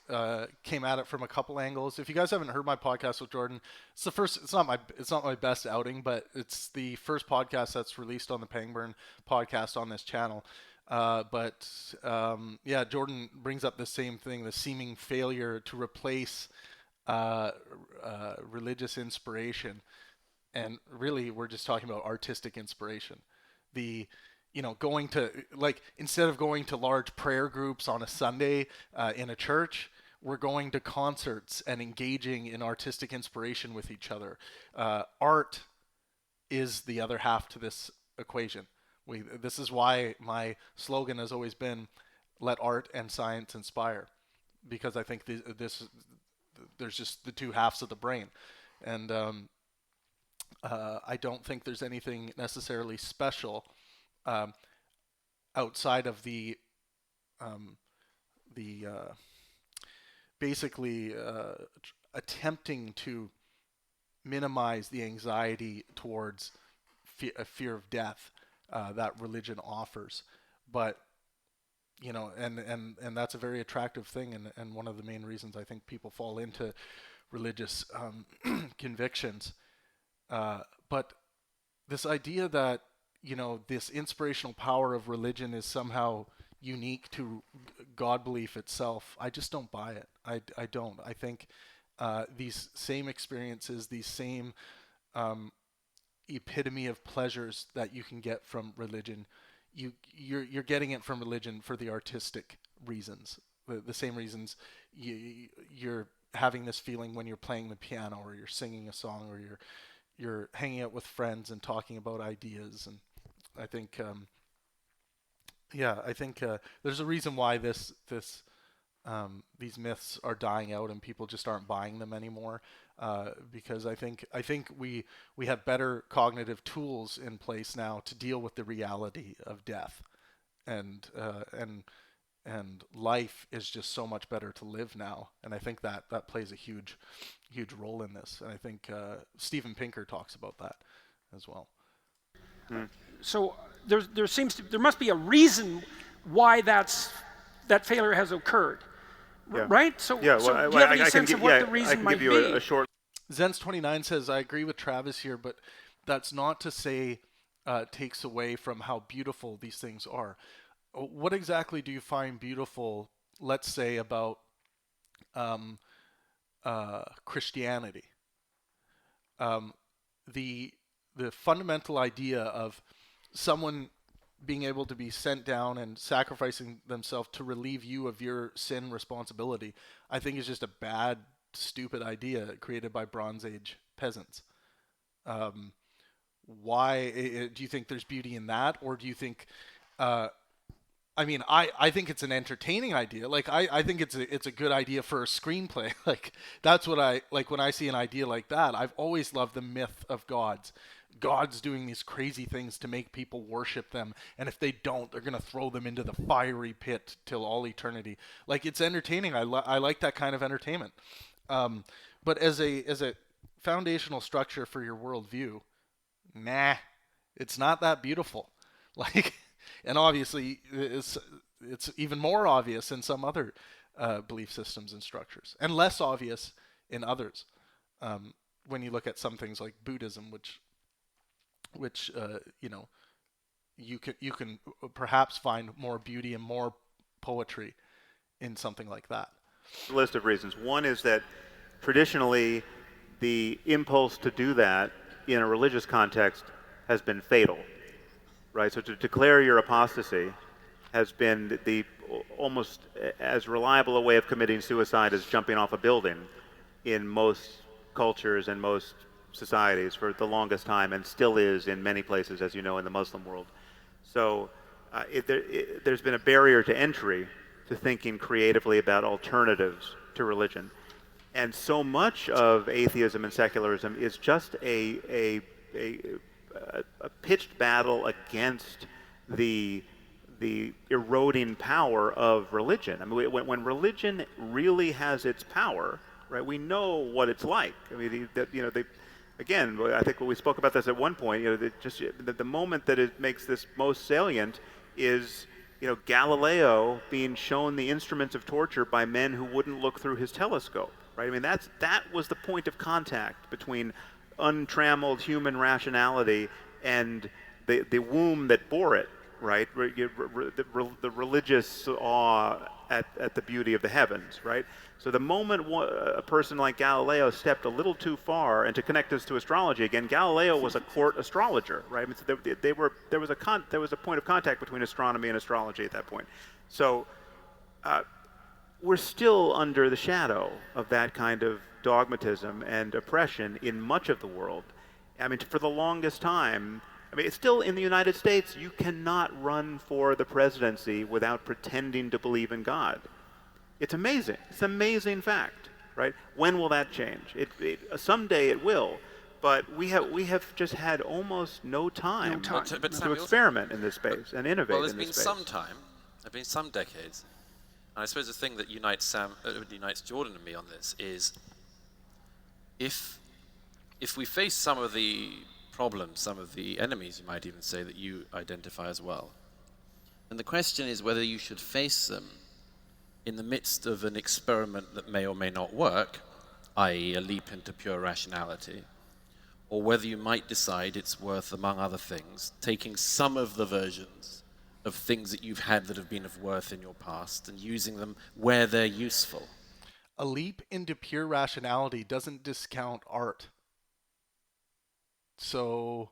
came at it from a couple angles. If you guys haven't heard my podcast with Jordan, it's not my best outing, but it's the first podcast that's released on the Pangburn podcast on this channel. Yeah, Jordan brings up the same thing, the seeming failure to replace religious inspiration. And really, we're just talking about artistic inspiration. The, going to, like, instead of going to large prayer groups on a Sunday in a church, we're going to concerts and engaging in artistic inspiration with each other. Art is the other half to this equation. This is why my slogan has always been, "Let art and science inspire," because I think there's just the two halves of the brain, and I don't think there's anything necessarily special outside of the basically attempting to minimize the anxiety towards a fear of death that religion offers. But and that's a very attractive thing, and one of the main reasons I think people fall into religious convictions. But this idea that this inspirational power of religion is somehow unique to God belief itself, I just don't buy it. I don't. I think these same experiences, these same epitome of pleasures that you can get from religion, you're getting it from religion for the artistic reasons, the same reasons you're having this feeling when you're playing the piano or you're singing a song or you're hanging out with friends and talking about ideas. And I think there's a reason why these myths are dying out and people just aren't buying them anymore, because I think we have better cognitive tools in place now to deal with the reality of death, and life is just so much better to live now, and I think that plays a huge role in this, and I think Steven Pinker talks about that as well. So there must be a reason why that failure has occurred, right? So, do you have any sense of what the reason might be? Zens29 says, I agree with Travis here, but that's not to say takes away from how beautiful these things are. What exactly do you find beautiful, let's say, about Christianity? The fundamental idea of someone being able to be sent down and sacrificing themselves to relieve you of your sin responsibility, I think is just a bad, stupid idea created by Bronze Age peasants. Why do you think there's beauty in that, or do you think? I think it's an entertaining idea. Like I think it's a good idea for a screenplay. Like that's what I like when I see an idea like that. I've always loved the myth of gods. God's doing these crazy things to make people worship them, and if they don't, they're gonna throw them into the fiery pit till all eternity. Like it's entertaining. I like that kind of entertainment. But as a foundational structure for your worldview, nah, it's not that beautiful. Like, and obviously it's even more obvious in some other belief systems and structures, and less obvious in others. When you look at some things like Buddhism, which you can perhaps find more beauty and more poetry in something like that. A list of reasons. One is that traditionally the impulse to do that in a religious context has been fatal, right? So to declare your apostasy has been the almost as reliable a way of committing suicide as jumping off a building in most cultures and most societies for the longest time, and still is in many places, as you know, in the Muslim world. So there's been a barrier to entry to thinking creatively about alternatives to religion. And so much of atheism and secularism is just a pitched battle against the eroding power of religion. I mean, when religion really has its power, right? We know what it's like. I mean, again, I think we spoke about this at one point. The moment that it makes this most salient is, Galileo being shown the instruments of torture by men who wouldn't look through his telescope. Right? I mean, that was the point of contact between untrammeled human rationality and the womb that bore it, right? The religious awe at the beauty of the heavens, right? So the moment a person like Galileo stepped a little too far, and to connect us to astrology again, Galileo was a court astrologer, right? I mean, so there was a point of contact between astronomy and astrology at that point. So we're still under the shadow of that kind of dogmatism and oppression in much of the world. I mean, for the longest time, I mean, it's still in the United States, you cannot run for the presidency without pretending to believe in God. It's amazing. It's an amazing fact, right? When will that change? Someday it will, but we have just had almost no time to experiment in this space and innovate in this space. Well, there's been some time. There've been some decades. And I suppose the thing that unites Jordan and me on this is if we face some of the problems, some of the enemies, you might even say, that you identify as well, and the question is whether you should face them in the midst of an experiment that may or may not work, i.e. a leap into pure rationality, or whether you might decide it's worth, among other things, taking some of the versions of things that you've had that have been of worth in your past and using them where they're useful. A leap into pure rationality doesn't discount art. So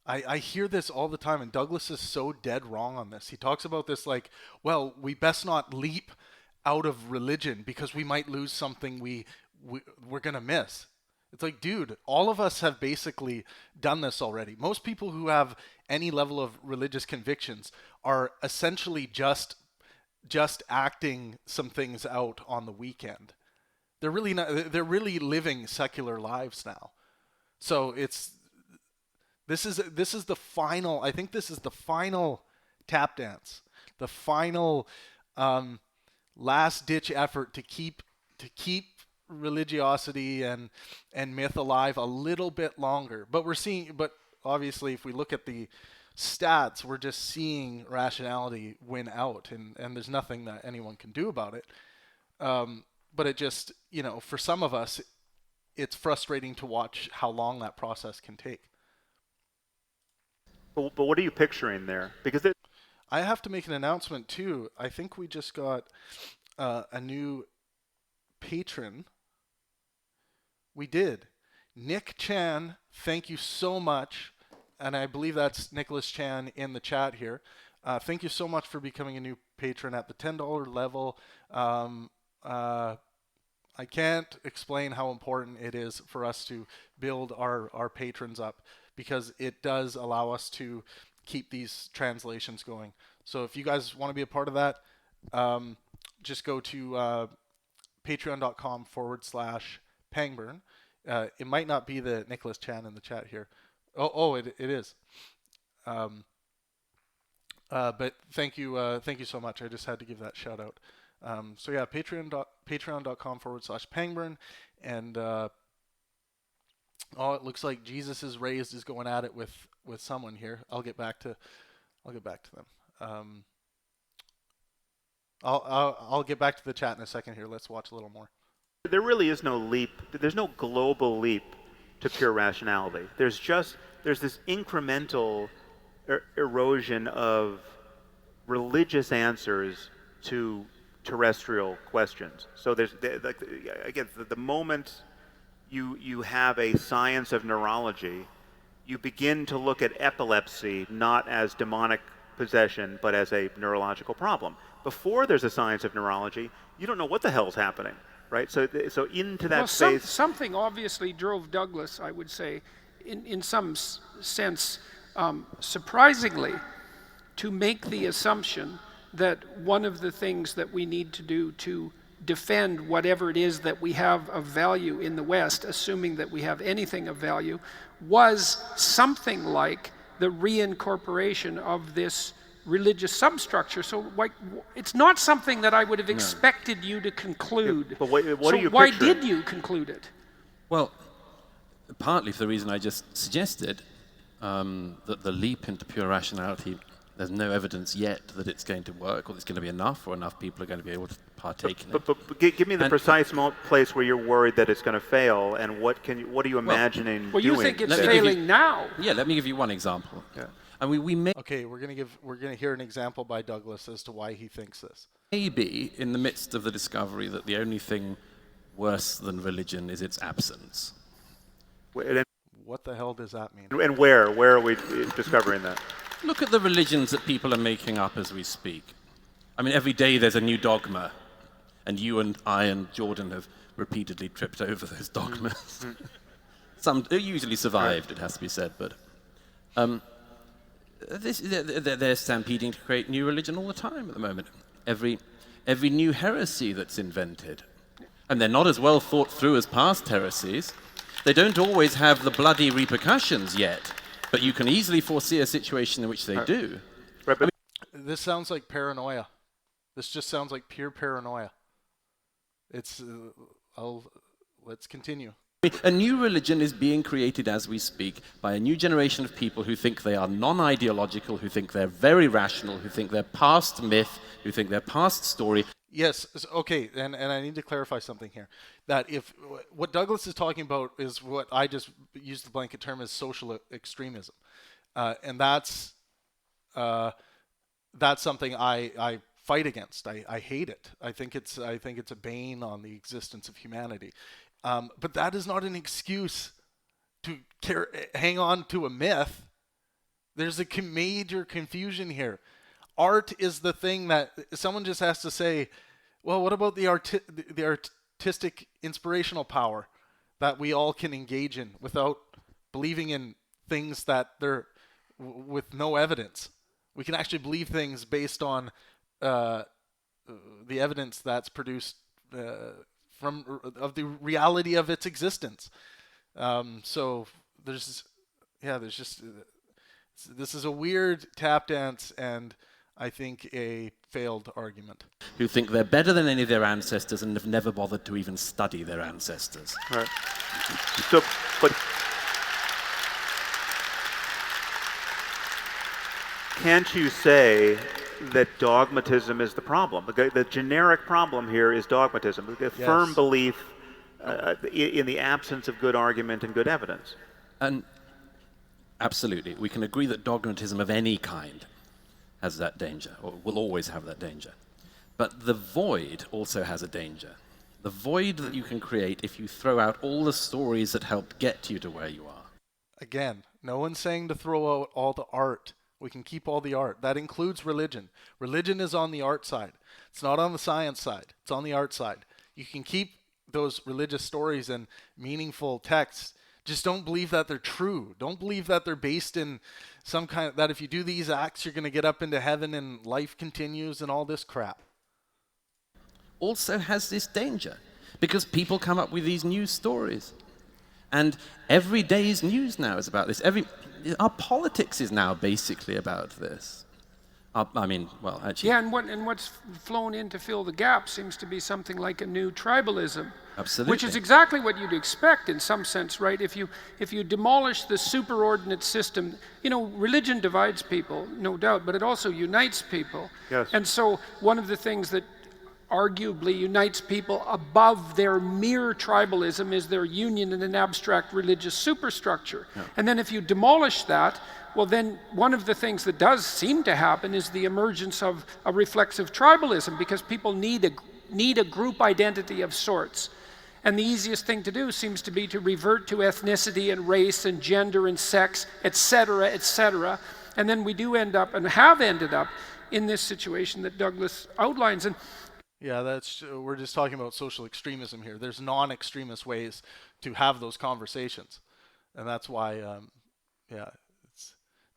I hear this all the time, and Douglas is so dead wrong on this. He talks about this like, well, we best not leap out of religion because we might lose something we're going to miss. It's like, dude, all of us have basically done this already. Most people who have any level of religious convictions are essentially just acting some things out on the weekend. They're really living secular lives now. So this is the final, I think this is the final tap dance, the final last ditch effort to keep religiosity and myth alive a little bit longer. But obviously if we look at the stats, we're just seeing rationality win out, and there's nothing that anyone can do about it. But it just, for some of us, it's frustrating to watch how long that process can take. But what are you picturing there? Because I have to make an announcement too. I think we just got a new patron. We did. Nick Chan, thank you so much. And I believe that's Nicholas Chan in the chat here. Thank you so much for becoming a new patron at the $10 level. I can't explain how important it is for us to build our patrons up, because it does allow us to keep these translations going. So if you guys want to be a part of that, just go to patreon.com/Pangburn. It might not be the Nicholas Chan in the chat here. It is. But thank you so much. I just had to give that shout out. So yeah, patreon.com/Pangburn, and it looks like Jesus is Raised is going at it with someone here. I'll get back to them. I'll get back to the chat in a second here. Let's watch a little more. There really is no leap. There's no global leap to pure rationality. There's this incremental erosion of religious answers to terrestrial questions. So there's again, the moment you have a science of neurology, you begin to look at epilepsy not as demonic possession, but as a neurological problem. Before there's a science of neurology, you don't know what the hell's happening, right? So into that space. Something obviously drove Douglas, I would say, in some sense, surprisingly, to make the assumption that one of the things that we need to do to defend whatever it is that we have of value in the West, assuming that we have anything of value, was something like the reincorporation of this religious substructure. So it's not something that I would have expected you to conclude. Yeah, but what so are you why picturing? did you conclude it? Well, partly for the reason I just suggested, that the leap into pure rationality, there's no evidence yet that it's going to work, or it's going to be enough, or enough people are going to be able to partake in it. But give me the precise place where you're worried that it's going to fail, and what are you imagining Well, doing? you think it's failing now? Yeah, let me give you one example. Yeah. I mean, we may Okay, we're gonna hear an example by Douglas as to why he thinks this. be in the midst of the discovery that the only thing worse than religion is its absence. What the hell does that mean? And where are we discovering that? Look at the religions that people are making up as we speak. I mean, every day there's a new dogma, and you and I and Jordan have repeatedly tripped over those dogmas. Some usually survived, it has to be said, but they're stampeding to create new religion all the time at the moment. Every new heresy that's invented. And they're not as well thought through as past heresies. They don't always have the bloody repercussions yet, but you can easily foresee a situation in which they do. This sounds like paranoia. This just sounds like pure paranoia. It's, let's continue. A new religion is being created as we speak by a new generation of people who think they are non-ideological, who think they're very rational, who think they're past myth, who think they're past story. Yes, okay, and I need to clarify something here. That if what Douglas is talking about is what I just used the blanket term as social extremism, and that's something I fight against. I hate it. I think it's a bane on the existence of humanity. But that is not an excuse to hang on to a myth. There's a major confusion here. Art is the thing that someone just has to say, well, what about the artistic inspirational power that we all can engage in without believing in things that they're with no evidence? We can actually believe things based on the evidence that's produced of the reality of its existence. So this is a weird tap dance, and I think a failed argument. Who think they're better than any of their ancestors and have never bothered to even study their ancestors. Right. So, but can't you say that dogmatism is the problem? The generic problem here is dogmatism, the firm belief in the absence of good argument and good evidence. And absolutely, we can agree that dogmatism of any kind has that danger, or will always have that danger. But the void also has a danger. The void that you can create if you throw out all the stories that helped get you to where you are. Again, no one's saying to throw out all the art. We can keep all the art. That includes religion. Religion is on the art side. It's not on the science side. It's on the art side. You can keep those religious stories and meaningful texts. Just don't believe that they're true. Don't believe that they're based in some kind of, that if you do these acts, you're going to get up into heaven and life continues and all this crap. Also has this danger because people come up with these news stories. And every day's news now is about this. Our politics is now basically about this. Actually... Yeah, and what's flown in to fill the gap seems to be something like a new tribalism. Absolutely. Which is exactly what you'd expect in some sense, right? If you demolish the superordinate system, religion divides people, no doubt, but it also unites people. Yes. And so one of the things that arguably unites people above their mere tribalism is their union in an abstract religious superstructure. Yeah. And then if you demolish that, well then one of the things that does seem to happen is the emergence of a reflexive tribalism, because people need a group identity of sorts. And the easiest thing to do seems to be to revert to ethnicity and race and gender and sex, etc., etc. And then we do end up, and have ended up, in this situation that Douglas outlines. And yeah, we're just talking about social extremism here. There's non-extremist ways to have those conversations, and that's why,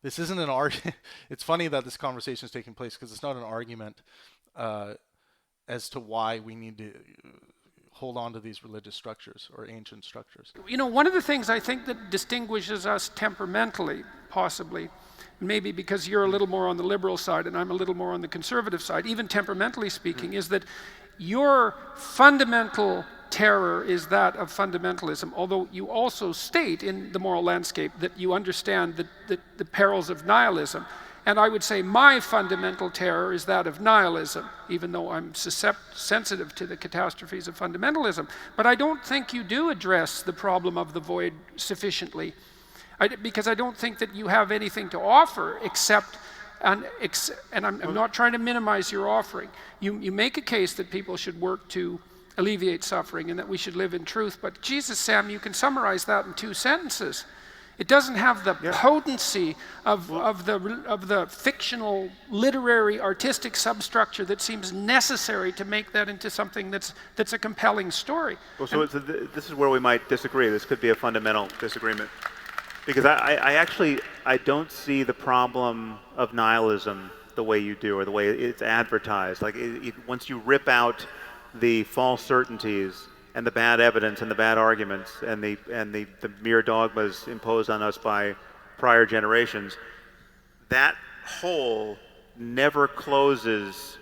this isn't an argument. It's funny that this conversation is taking place because it's not an argument as to why we need to hold on to these religious structures or ancient structures. One of the things I think that distinguishes us temperamentally, possibly, maybe because you're a little more on the liberal side and I'm a little more on the conservative side, even temperamentally speaking, is that your fundamental terror is that of fundamentalism, although you also state in the moral landscape that you understand the perils of nihilism. And I would say my fundamental terror is that of nihilism, even though I'm sensitive to the catastrophes of fundamentalism. But I don't think you do address the problem of the void sufficiently. Because I don't think that you have anything to offer except, and I'm not trying to minimize your offering. You make a case that people should work to alleviate suffering and that we should live in truth, but Jesus, Sam, you can summarize that in 2 sentences. It doesn't have the potency of the fictional, literary, artistic substructure that seems necessary to make that into something that's a compelling story. Well, so this is where we might disagree. This could be a fundamental disagreement. Because I don't see the problem of nihilism the way you do, or the way it's advertised. Like once you rip out the false certainties and the bad evidence and the bad arguments and the mere dogmas imposed on us by prior generations, that hole never closes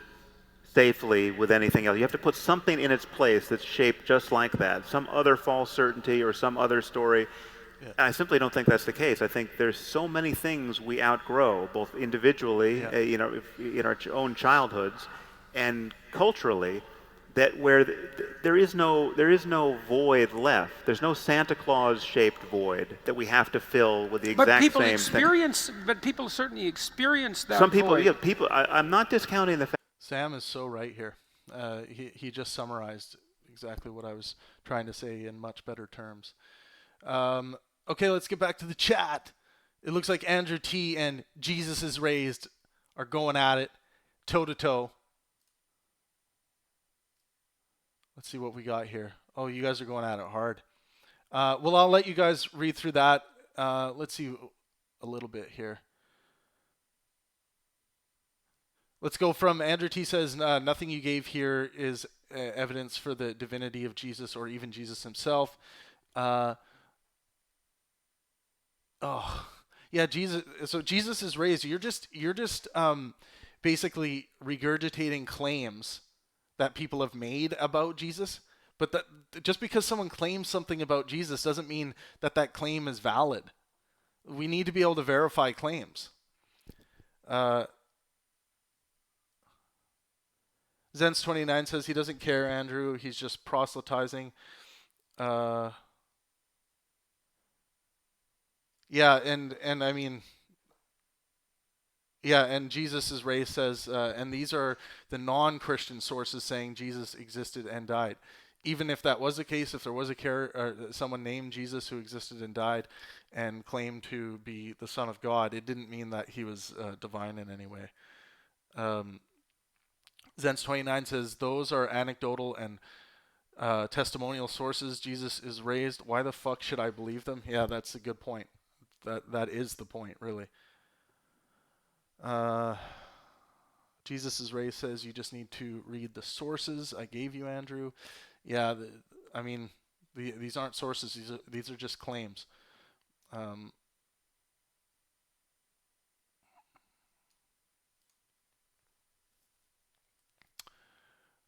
safely with anything else. You have to put something in its place that's shaped just like that, some other false certainty or some other story. Yeah. And I simply don't think that's the case. I think there's so many things we outgrow, both individually, in our own childhoods, and culturally, that where there is no void left. There's no Santa Claus-shaped void that we have to fill with the exact same thing. But people certainly experience that. Some people, void. I'm not discounting the fact. Sam is so right here. He just summarized exactly what I was trying to say in much better terms. Okay, let's get back to the chat. It looks like Andrew T. and Jesus is Raised are going at it, toe to toe. Let's see what we got here. Oh, you guys are going at it hard. Well, I'll let you guys read through that. Let's see a little bit here. Let's go from Andrew T. says, nothing you gave here is evidence for the divinity of Jesus or even Jesus himself. Jesus. So Jesus is raised. You're just basically regurgitating claims that people have made about Jesus. But that just because someone claims something about Jesus doesn't mean that that claim is valid. We need to be able to verify claims. Zens29 says he doesn't care, Andrew. He's just proselytizing. And I mean, and Jesus is raised says, and these are the non-Christian sources saying Jesus existed and died. Even if that was the case, if there was someone named Jesus who existed and died and claimed to be the Son of God, it didn't mean that he was divine in any way. Zens29 says those are anecdotal and testimonial sources. Jesus is raised. Why the fuck should I believe them? Yeah, that's a good point. That is the point, really. Jesus is raised says you just need to read the sources I gave you, Andrew. Yeah, these aren't sources. These are just claims. All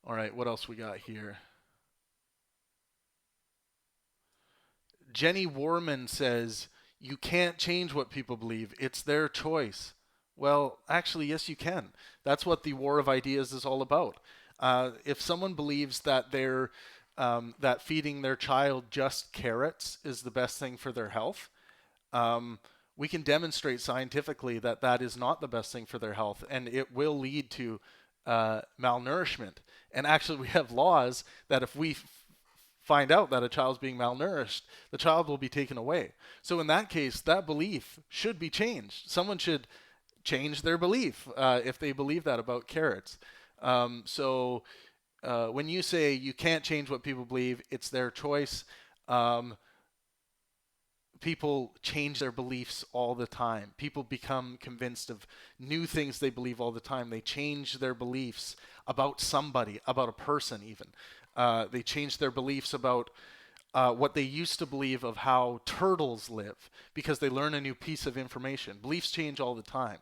right, what else we got here? Jenny Warman says, you can't change what people believe. It's their choice. Well, actually, yes, you can. That's what the war of ideas is all about. If someone believes that that feeding their child just carrots is the best thing for their health, we can demonstrate scientifically that that is not the best thing for their health, and it will lead to malnourishment. And actually, we have laws that if we find out that a child's being malnourished, the child will be taken away. So in that case, that belief should be changed. Someone should change their belief if they believe that about carrots. So when you say you can't change what people believe, it's their choice. People change their beliefs all the time. People become convinced of new things they believe all the time. They change their beliefs about somebody, about a person even. They change their beliefs about what they used to believe of how turtles live because they learn a new piece of information. Beliefs change all the time.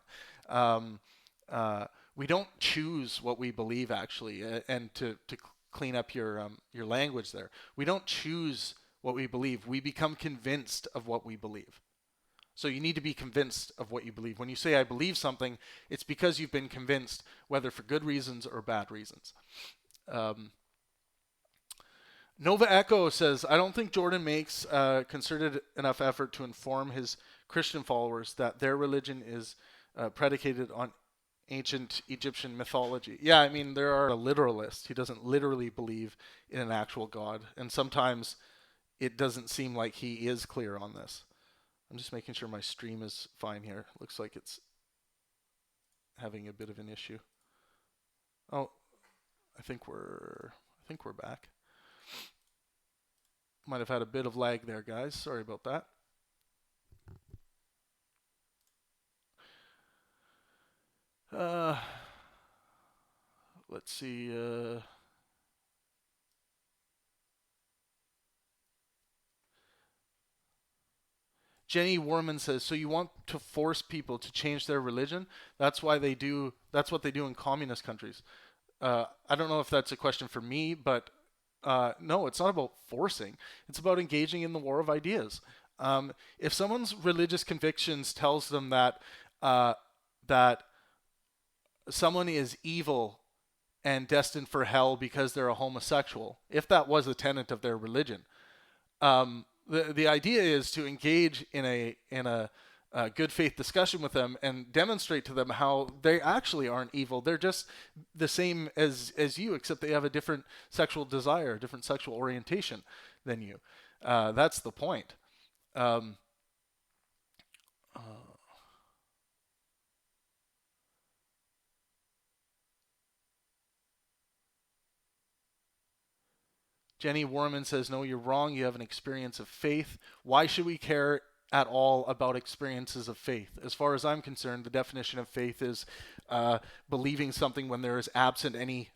We don't choose what we believe, actually. And to clean up your language there, we don't choose what we believe. We become convinced of what we believe. So you need to be convinced of what you believe. When you say I believe something, it's because you've been convinced, whether for good reasons or bad reasons. Nova Echo says, I don't think Jordan makes concerted enough effort to inform his Christian followers that their religion is predicated on ancient Egyptian mythology. Yeah, I mean, there are a literalist. He doesn't literally believe in an actual God. And sometimes it doesn't seem like he is clear on this. I'm just making sure my stream is fine here. Looks like it's having a bit of an issue. Oh, I think we're back. Might have had a bit of lag there, guys. Sorry about that. Let's see. Jenny Warman says, so you want to force people to change their religion? That's what they do in communist countries. I don't know if that's a question for me, but no, it's not about forcing. It's about engaging in the war of ideas. If someone's religious convictions tells them that that someone is evil and destined for hell because they're a homosexual, if that was a tenet of their religion, the idea is to engage in a good faith discussion with them and demonstrate to them how they actually aren't evil. They're just the same as you, except they have a different sexual desire, different sexual orientation than you. That's the point. Jenny Warman says, no, you're wrong. You have an experience of faith. Why should we care at all about experiences of faith? As far as I'm concerned, the definition of faith is believing something when there is absent any,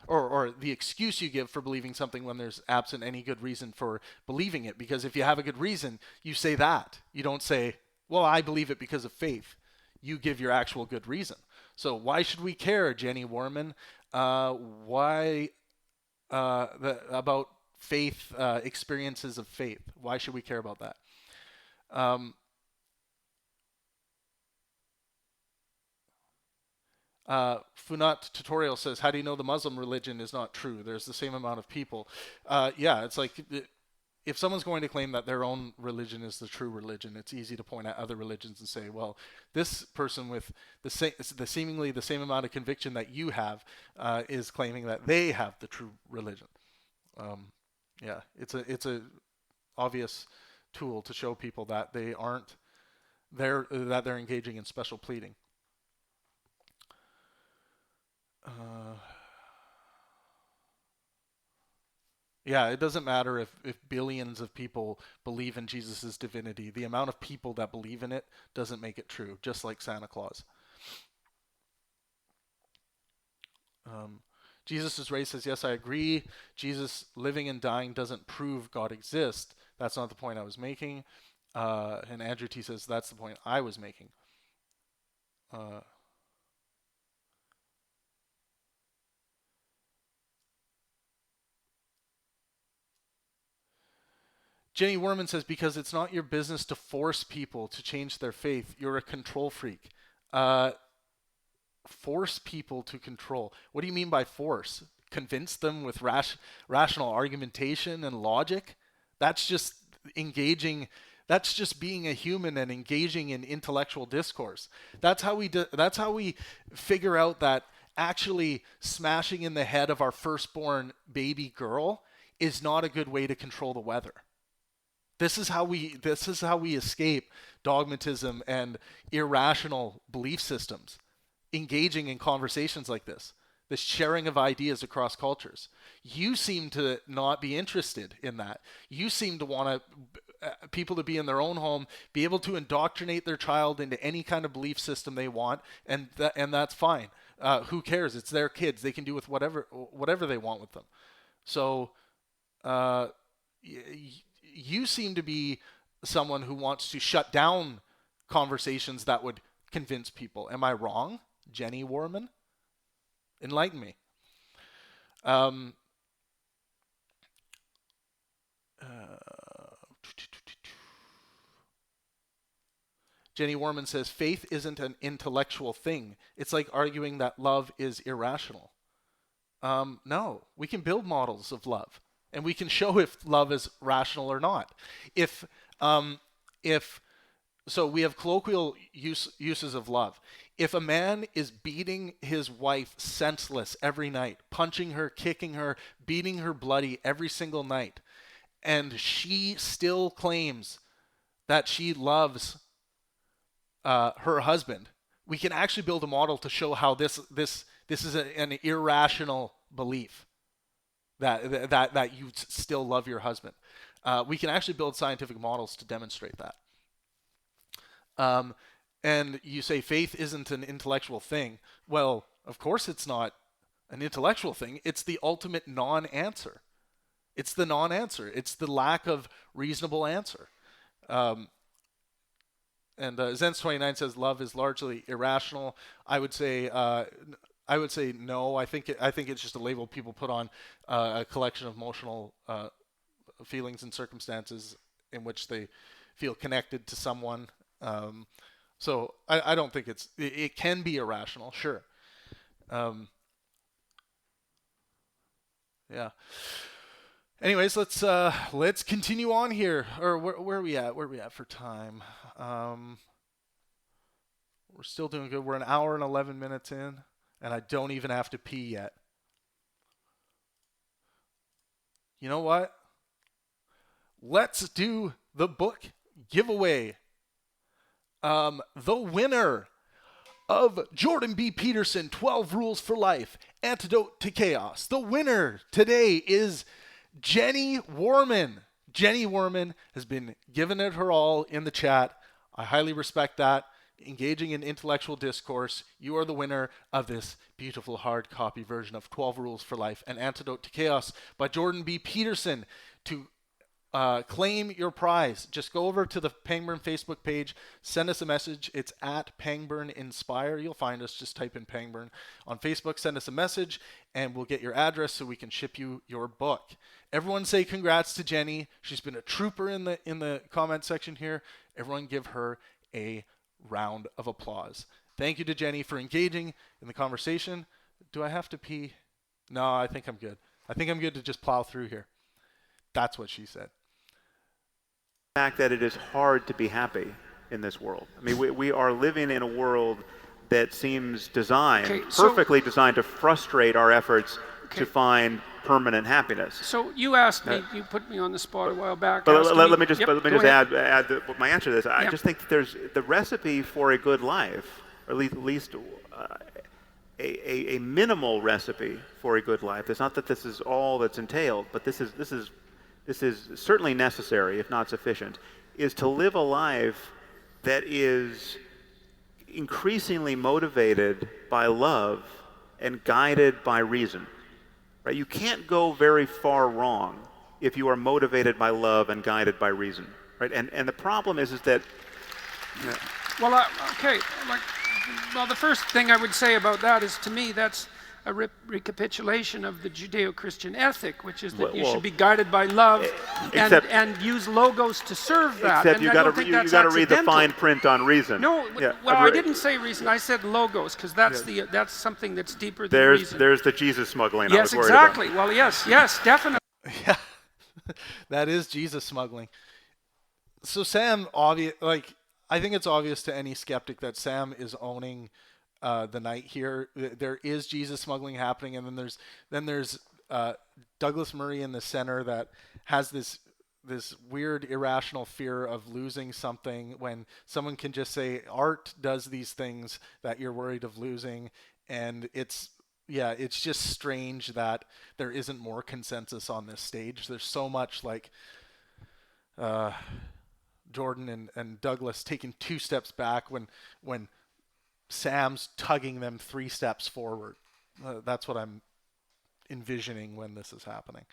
or the excuse you give for believing something when there's absent any good reason for believing it. Because if you have a good reason, you say that. You don't say, well, I believe it because of faith. You give your actual good reason. So why should we care, Jenny Warman? Why... about faith, experiences of faith. Why should we care about that? Funat Tutorial says, how do you know the Muslim religion is not true? There's the same amount of people. Yeah, it's like if someone's going to claim that their own religion is the true religion, it's easy to point at other religions and say, well, this person with the seemingly the same amount of conviction that you have is claiming that they have the true religion. Yeah, it's a obvious tool to show people that they aren't that they're engaging in special pleading. Yeah, it doesn't matter if billions of people believe in Jesus' divinity. The amount of people that believe in it doesn't make it true, just like Santa Claus. Jesus' Ray says, yes, I agree. Jesus living and dying doesn't prove God exists. That's not the point I was making. And Andrew T says, that's the point I was making. Jenny Werman says, because it's not your business to force people to change their faith. You're a control freak. Force people to control. What do you mean by force? Convince them with rational argumentation and logic? That's just engaging. That's just being a human and engaging in intellectual discourse. That's how we figure out that actually smashing in the head of our firstborn baby girl is not a good way to control the weather. This is how we escape dogmatism and irrational belief systems. Engaging in conversations like this sharing of ideas across cultures. You seem to not be interested in that. You seem to want people to be in their own home, be able to indoctrinate their child into any kind of belief system they want, and that's fine. Who cares? It's their kids. They can do with whatever they want with them. So you seem to be someone who wants to shut down conversations that would convince people. Am I wrong? Jenny Warman? Enlighten me. Jenny Warman says, faith isn't an intellectual thing. It's like arguing that love is irrational. No, we can build models of love. And we can show if love is rational or not. So we have colloquial uses of love. If a man is beating his wife senseless every night, punching her, kicking her, beating her bloody every single night, and she still claims that she loves her husband, we can actually build a model to show how this is an irrational belief that you still love your husband. We can actually build scientific models to demonstrate that. And you say faith isn't an intellectual thing. Well, of course it's not an intellectual thing. It's the ultimate non-answer. It's the non-answer. It's the lack of reasonable answer. And Zenz29 says love is largely irrational. I would say no. I think it's just a label people put on a collection of emotional feelings and circumstances in which they feel connected to someone. So I don't think it can be irrational, sure. Yeah. Anyways, let's continue on here. Or where are we at? Where are we at for time? We're still doing good. We're an hour and 11 minutes in, and I don't even have to pee yet. You know what? Let's do the book giveaway. The winner of Jordan B. Peterson, 12 Rules for Life, Antidote to Chaos. The winner today is Jenny Warman. Jenny Warman has been giving it her all in the chat. I highly respect that. Engaging in intellectual discourse. You are the winner of this beautiful hard copy version of 12 Rules for Life, An Antidote to Chaos by Jordan B. Peterson. To claim your prize, just go over to the Pangburn Facebook page, send us a message. It's at Pangburn Inspire. You'll find us. Just type in Pangburn on Facebook, send us a message, and we'll get your address so we can ship you your book. Everyone say congrats to Jenny. She's been a trooper in the comment section here. Everyone give her a round of applause. Thank you to Jenny for engaging in the conversation. Do I have to pee? No, I think I'm good. I think I'm good to just plow through here. That's what she said. The fact that it is hard to be happy in this world. I mean, we are living in a world that seems perfectly designed to frustrate our efforts to find permanent happiness. So you asked me, you put me on the spot a while back. But let me just add my answer to this. I just think that there's the recipe for a good life, or at least a minimal recipe for a good life. It's not that this is all that's entailed, but this is certainly necessary, if not sufficient, is to live a life that is increasingly motivated by love and guided by reason. Right? You can't go very far wrong if you are motivated by love and guided by reason. Right? And the problem is that... Well, the first thing I would say about that is, to me, that's a recapitulation of the Judeo-Christian ethic, which is that you should be guided by love and use logos to serve that. Except you got to read the fine print on reason. No, I didn't say reason. I said logos, because that's something that's deeper than reason. There's the Jesus smuggling. Yes, exactly. Well, yes, definitely. Yeah, that is Jesus smuggling. So Sam, I think it's obvious to any skeptic that Sam is owning the night here. There is Jesus smuggling happening, and then there's Douglas Murray in the center that has this weird irrational fear of losing something, when someone can just say art does these things that you're worried of losing. And it's just strange that there isn't more consensus on this stage. There's so much Jordan and Douglas taking 2 steps back when Sam's tugging them 3 steps forward. That's what I'm envisioning when this is happening.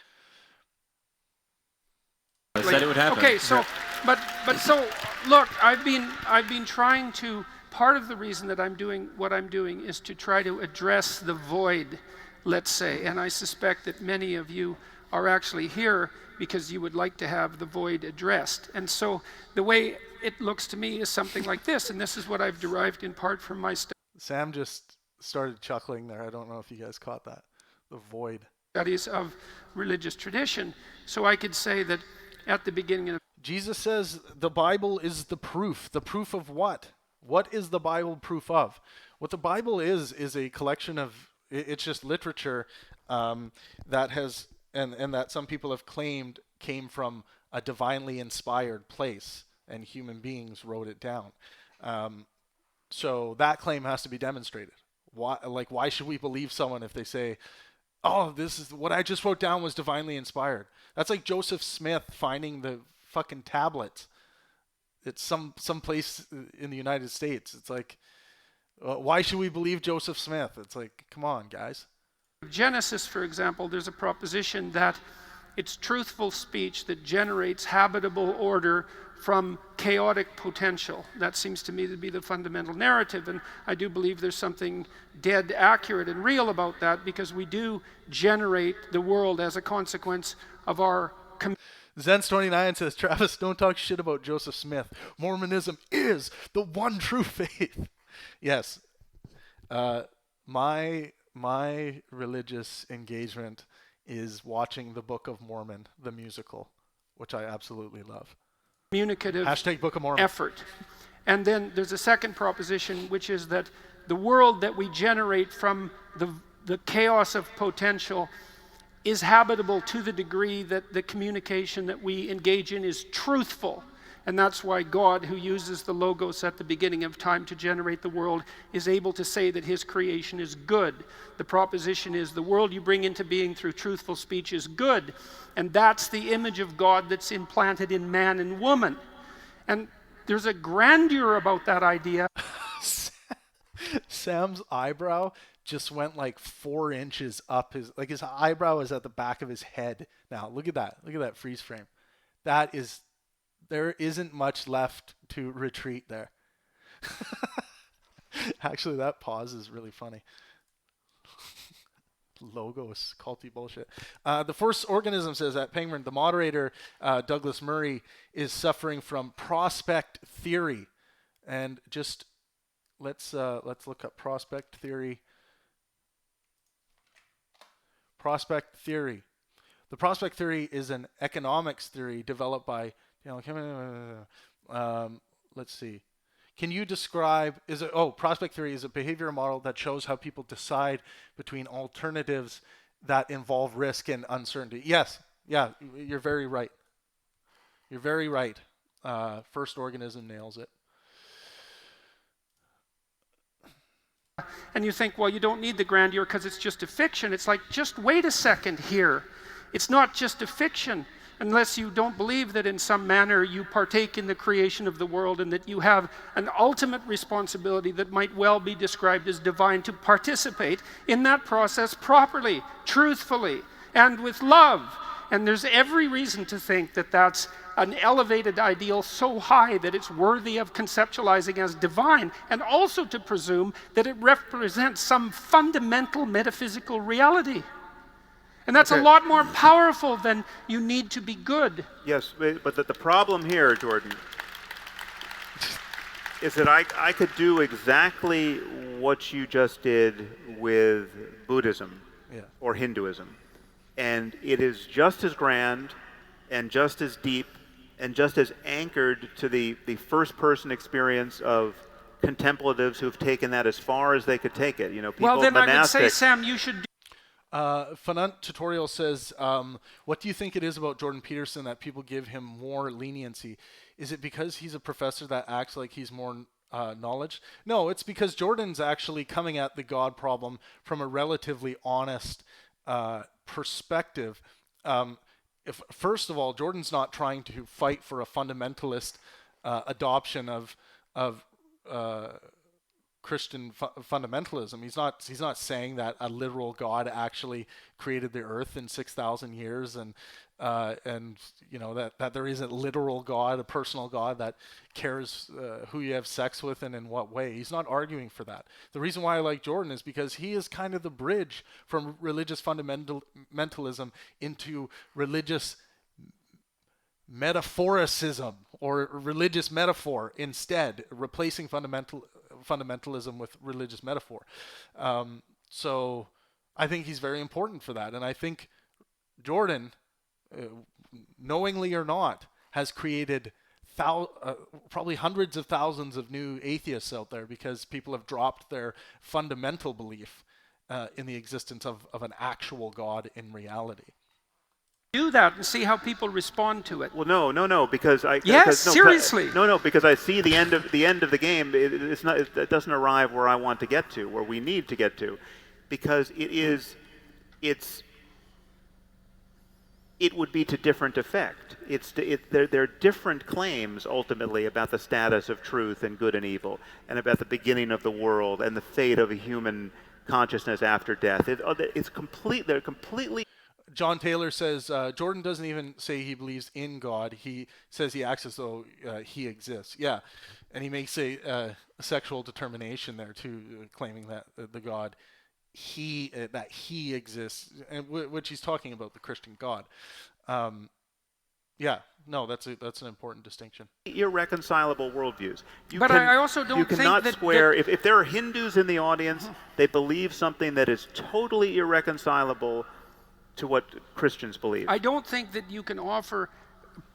I said it would happen. Okay, so, but so look, I've been trying to. Part of the reason that I'm doing what I'm doing is to try to address the void, let's say, and I suspect that many of you are actually here because you would like to have the void addressed. And so the way it looks to me is something like this, and this is what I've derived in part from my study. Sam just started chuckling there. I don't know if you guys caught that. The void. studies of religious tradition. So I could say that at the beginning of Jesus says the Bible is the proof. The proof of what? What is the Bible proof of? What the Bible is a collection of, it's just literature that has, and that some people have claimed came from a divinely inspired place, and human beings wrote it down. So that claim has to be demonstrated. Why should we believe someone if they say, oh, this is what I just wrote down was divinely inspired? That's like Joseph Smith finding the fucking tablets. It's some place in the United States. It's like, why should we believe Joseph Smith? It's like, come on, guys. Genesis, for example, there's a proposition that it's truthful speech that generates habitable order from chaotic potential. That seems to me to be the fundamental narrative, and I do believe there's something dead accurate and real about that, because we do generate the world as a consequence of our Zen's29 says, Travis, don't talk shit about Joseph Smith. Mormonism is the one true faith. Yes. My religious engagement is watching the Book of Mormon, the musical, which I absolutely love. Communicative Hashtag Book of Mormon. effort. And then there's a second proposition, which is that the world that we generate from the chaos of potential is habitable to the degree that the communication that we engage in is truthful. And that's why God, who uses the Logos at the beginning of time to generate the world, is able to say that his creation is good. The proposition is the world you bring into being through truthful speech is good. And that's the image of God that's implanted in man and woman. And there's a grandeur about that idea. Sam's eyebrow just went like 4 inches up. His eyebrow is at the back of his head now. Look at that. Look at that freeze frame. There isn't much left to retreat there. Actually, that pause is really funny. Logos, culty bullshit. The first organism says at Pangburn, the moderator, Douglas Murray, is suffering from prospect theory. And just let's look up prospect theory. Prospect theory. The prospect theory is an economics theory developed by, let's see. Can you describe, prospect theory is a behavioral model that shows how people decide between alternatives that involve risk and uncertainty. Yes, yeah, you're very right. You're very right. First organism nails it. And you think, well, you don't need the grandeur because it's just a fiction. It's like, just wait a second here. It's not just a fiction, unless you don't believe that in some manner you partake in the creation of the world and that you have an ultimate responsibility that might well be described as divine to participate in that process properly, truthfully, and with love. And there's every reason to think that that's an elevated ideal so high that it's worthy of conceptualizing as divine, and also to presume that it represents some fundamental metaphysical reality. And that's a lot more powerful than you need to be good. Yes, but the problem here, Jordan, is that I could do exactly what you just did with Buddhism or Hinduism. And it is just as grand and just as deep and just as anchored to the first-person experience of contemplatives who've taken that as far as they could take it. You know, people, well, then monastics. I would say, Sam, you should Fanunt Tutorial says, what do you think it is about Jordan Peterson that people give him more leniency? Is it because he's a professor that acts like he's more knowledge? No, it's because Jordan's actually coming at the God problem from a relatively honest perspective. First of all, Jordan's not trying to fight for a fundamentalist adoption of Christian fundamentalism. He's not saying that a literal God actually created the earth in 6,000 years, and you know that there is a literal God, a personal God that cares who you have sex with and in what way. He's not arguing for that. The reason why I like Jordan is because he is kind of the bridge from religious fundamentalism into religious metaphoricism, or religious metaphor instead, replacing fundamentalism with religious metaphor. So I think he's very important for that. And I think Jordan, knowingly or not, has created probably hundreds of thousands of new atheists out there because people have dropped their fundamental belief in the existence of an actual God in reality. Do that and see how people respond to it. Well, no, because seriously. Because I see the end of the game. It doesn't arrive where I want to get to, where we need to get to, because it would be to different effect. They're different claims ultimately about the status of truth and good and evil, and about the beginning of the world and the fate of a human consciousness after death. They're completely. John Taylor says Jordan doesn't even say he believes in God. He says he acts as though he exists. Yeah, and he makes a sexual determination there too, claiming that the God that he exists, and which he's talking about the Christian God. Yeah, no, that's an important distinction. Irreconcilable worldviews. I also don't think that... You cannot square... If there are Hindus in the audience, they believe something that is totally irreconcilable to what Christians believe. I don't think that you can offer,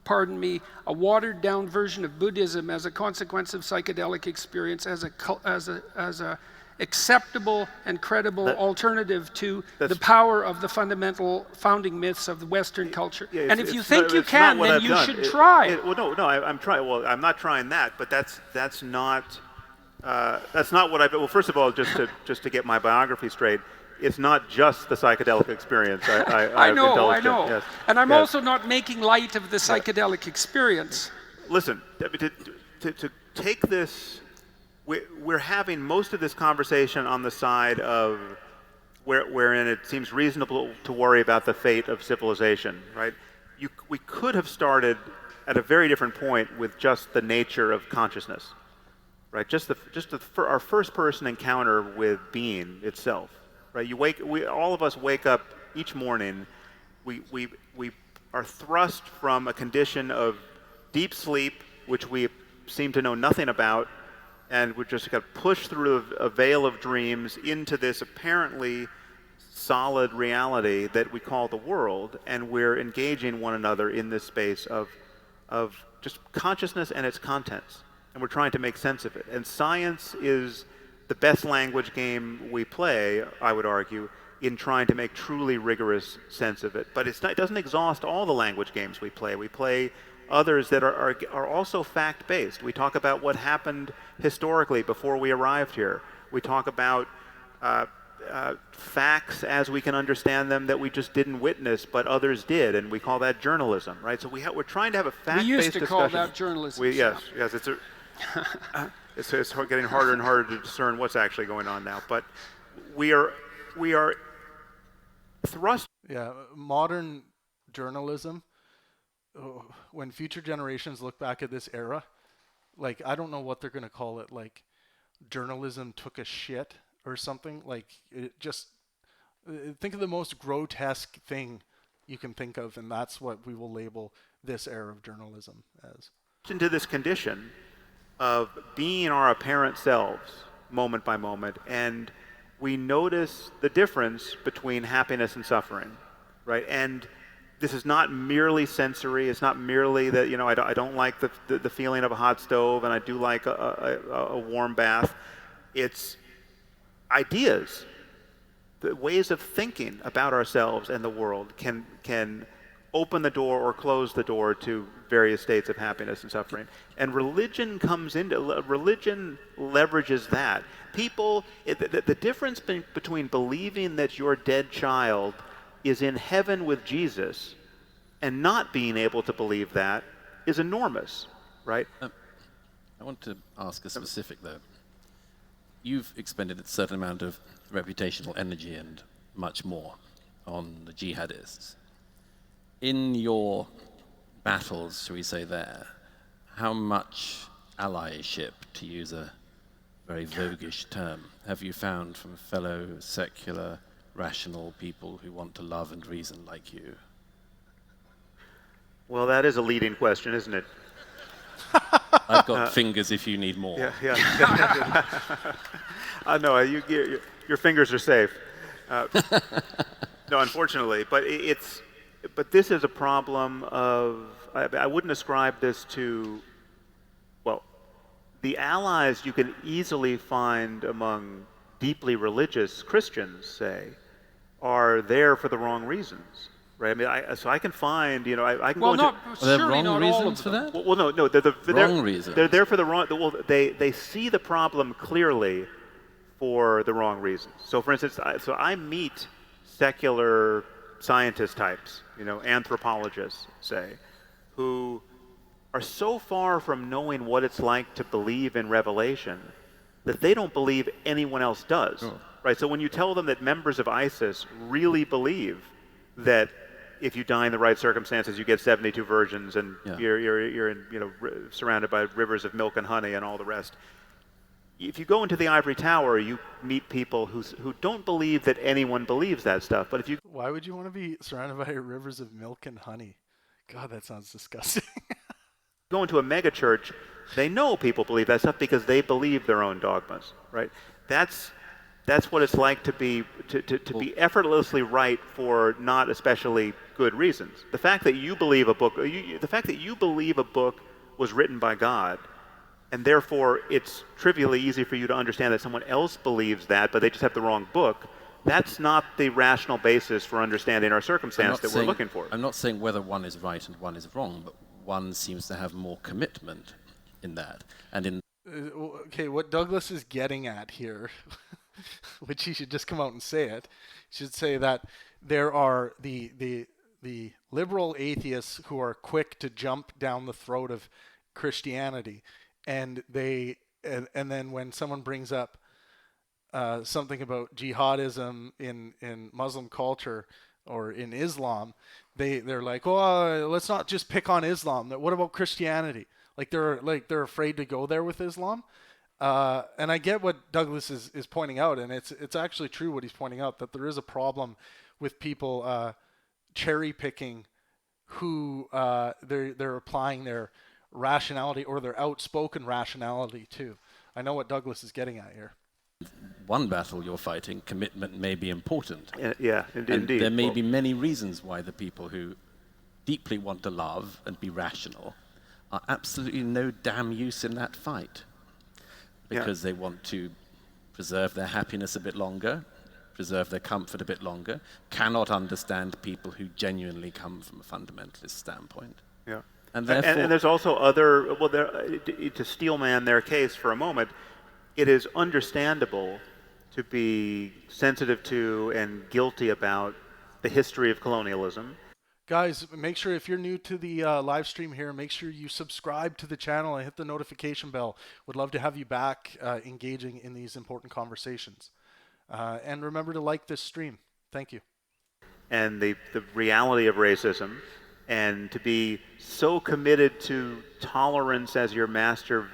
pardon me, a watered-down version of Buddhism as a consequence of psychedelic experience as a acceptable and credible alternative to the power of the fundamental founding myths of the Western culture. Yeah, and if you think you can, then you should try. I'm trying. Well, I'm not trying that, but that's not what I. Well, first of all, just to get my biography straight, it's not just the psychedelic experience. I know. Yes. And I'm also not making light of the psychedelic experience. Listen, to take this. We're having most of this conversation on the side of wherein it seems reasonable to worry about the fate of civilization, right? We could have started at a very different point with just the nature of consciousness, right? Our first person encounter with being itself, right? All of us wake up each morning. We are thrust from a condition of deep sleep, which we seem to know nothing about. And we just got pushed through a veil of dreams into this apparently solid reality that we call the world, and we're engaging one another in this space of just consciousness and its contents, and we're trying to make sense of it. And science is the best language game we play, I would argue, in trying to make truly rigorous sense of it. But it doesn't exhaust all the language games we play. We play others that are also fact-based. We talk about what happened historically before we arrived here. We talk about facts as we can understand them that we just didn't witness, but others did, and we call that journalism, right? So we're trying to have a fact-based discussion. We used to call that journalism. Yes, it's getting harder and harder to discern what's actually going on now. But we are thrust. Yeah, modern journalism. When future generations look back at this era, like, I don't know what they're going to call it, like journalism took a shit or something. Like, it just think of the most grotesque thing you can think of, and that's what we will label this era of journalism as. Into this condition of being our apparent selves moment by moment, and we notice the difference between happiness and suffering, right? And this is not merely sensory. It's not merely that, I don't like the feeling of a hot stove, and I do like a warm bath. It's ideas, the ways of thinking about ourselves and the world can open the door or close the door to various states of happiness and suffering. And religion leverages that. The difference between believing that your dead child is in heaven with Jesus and not being able to believe that is enormous, right? I want to ask a specific, though. You've expended a certain amount of reputational energy and much more on the jihadists. In your battles, shall we say there, how much allyship, to use a very voguish term, have you found from fellow secular, rational people who want to love and reason like you? Well, that is a leading question, isn't it? I've got fingers if you need more. Yeah. No, your fingers are safe. No, unfortunately, but but this is a problem of, I wouldn't ascribe this to, well, the allies you can easily find among deeply religious Christians, say, are there for the wrong reasons, right? I mean, so I can find, I can well, go into... not, surely not all of for them. that? Well, no, they're Wrong reasons. They're there for the wrong. Well, they see the problem clearly for the wrong reasons. So, for instance, I meet secular scientist types, anthropologists, say, who are so far from knowing what it's like to believe in revelation that they don't believe anyone else does. Oh. Right. So when you tell them that members of ISIS really believe that if you die in the right circumstances, you get 72 virgins, and you're surrounded by rivers of milk and honey and all the rest. If you go into the ivory tower, you meet people who don't believe that anyone believes that stuff. But if you Why would you want to be surrounded by rivers of milk and honey? God, that sounds disgusting. go into a mega church, they know people believe that stuff because they believe their own dogmas, right? That's what it's like to be effortlessly right for not especially good reasons. The fact that you believe a book was written by God, and therefore it's trivially easy for you to understand that someone else believes that, but they just have the wrong book. That's not the rational basis for understanding our circumstance that we're looking for. I'm not saying whether one is right and one is wrong, but one seems to have more commitment in that. And in okay, what Douglas is getting at here, which he should just come out and say it, should say that there are the liberal atheists who are quick to jump down the throat of Christianity, and then when someone brings up something about jihadism in Muslim culture or in Islam, they're like, oh, let's not just pick on Islam. What about Christianity? They're afraid to go there with Islam. And I get what Douglas is pointing out, and it's actually true what he's pointing out, that there is a problem with people cherry picking who they're applying their rationality or their outspoken rationality to. I know what Douglas is getting at here. One battle you're fighting, commitment may be important. Yeah, indeed. There may be many reasons why the people who deeply want to love and be rational are absolutely no damn use in that fight. Because they want to preserve their happiness a bit longer, preserve their comfort a bit longer, cannot understand people who genuinely come from a fundamentalist standpoint. Yeah. And there's also other, to steelman their case for a moment, it is understandable to be sensitive to and guilty about the history of colonialism. Guys, make sure if you're new to the live stream here, make sure you subscribe to the channel and hit the notification bell. Would love to have you back engaging in these important conversations. And remember to like this stream. Thank you. And the reality of racism, and to be so committed to tolerance as your master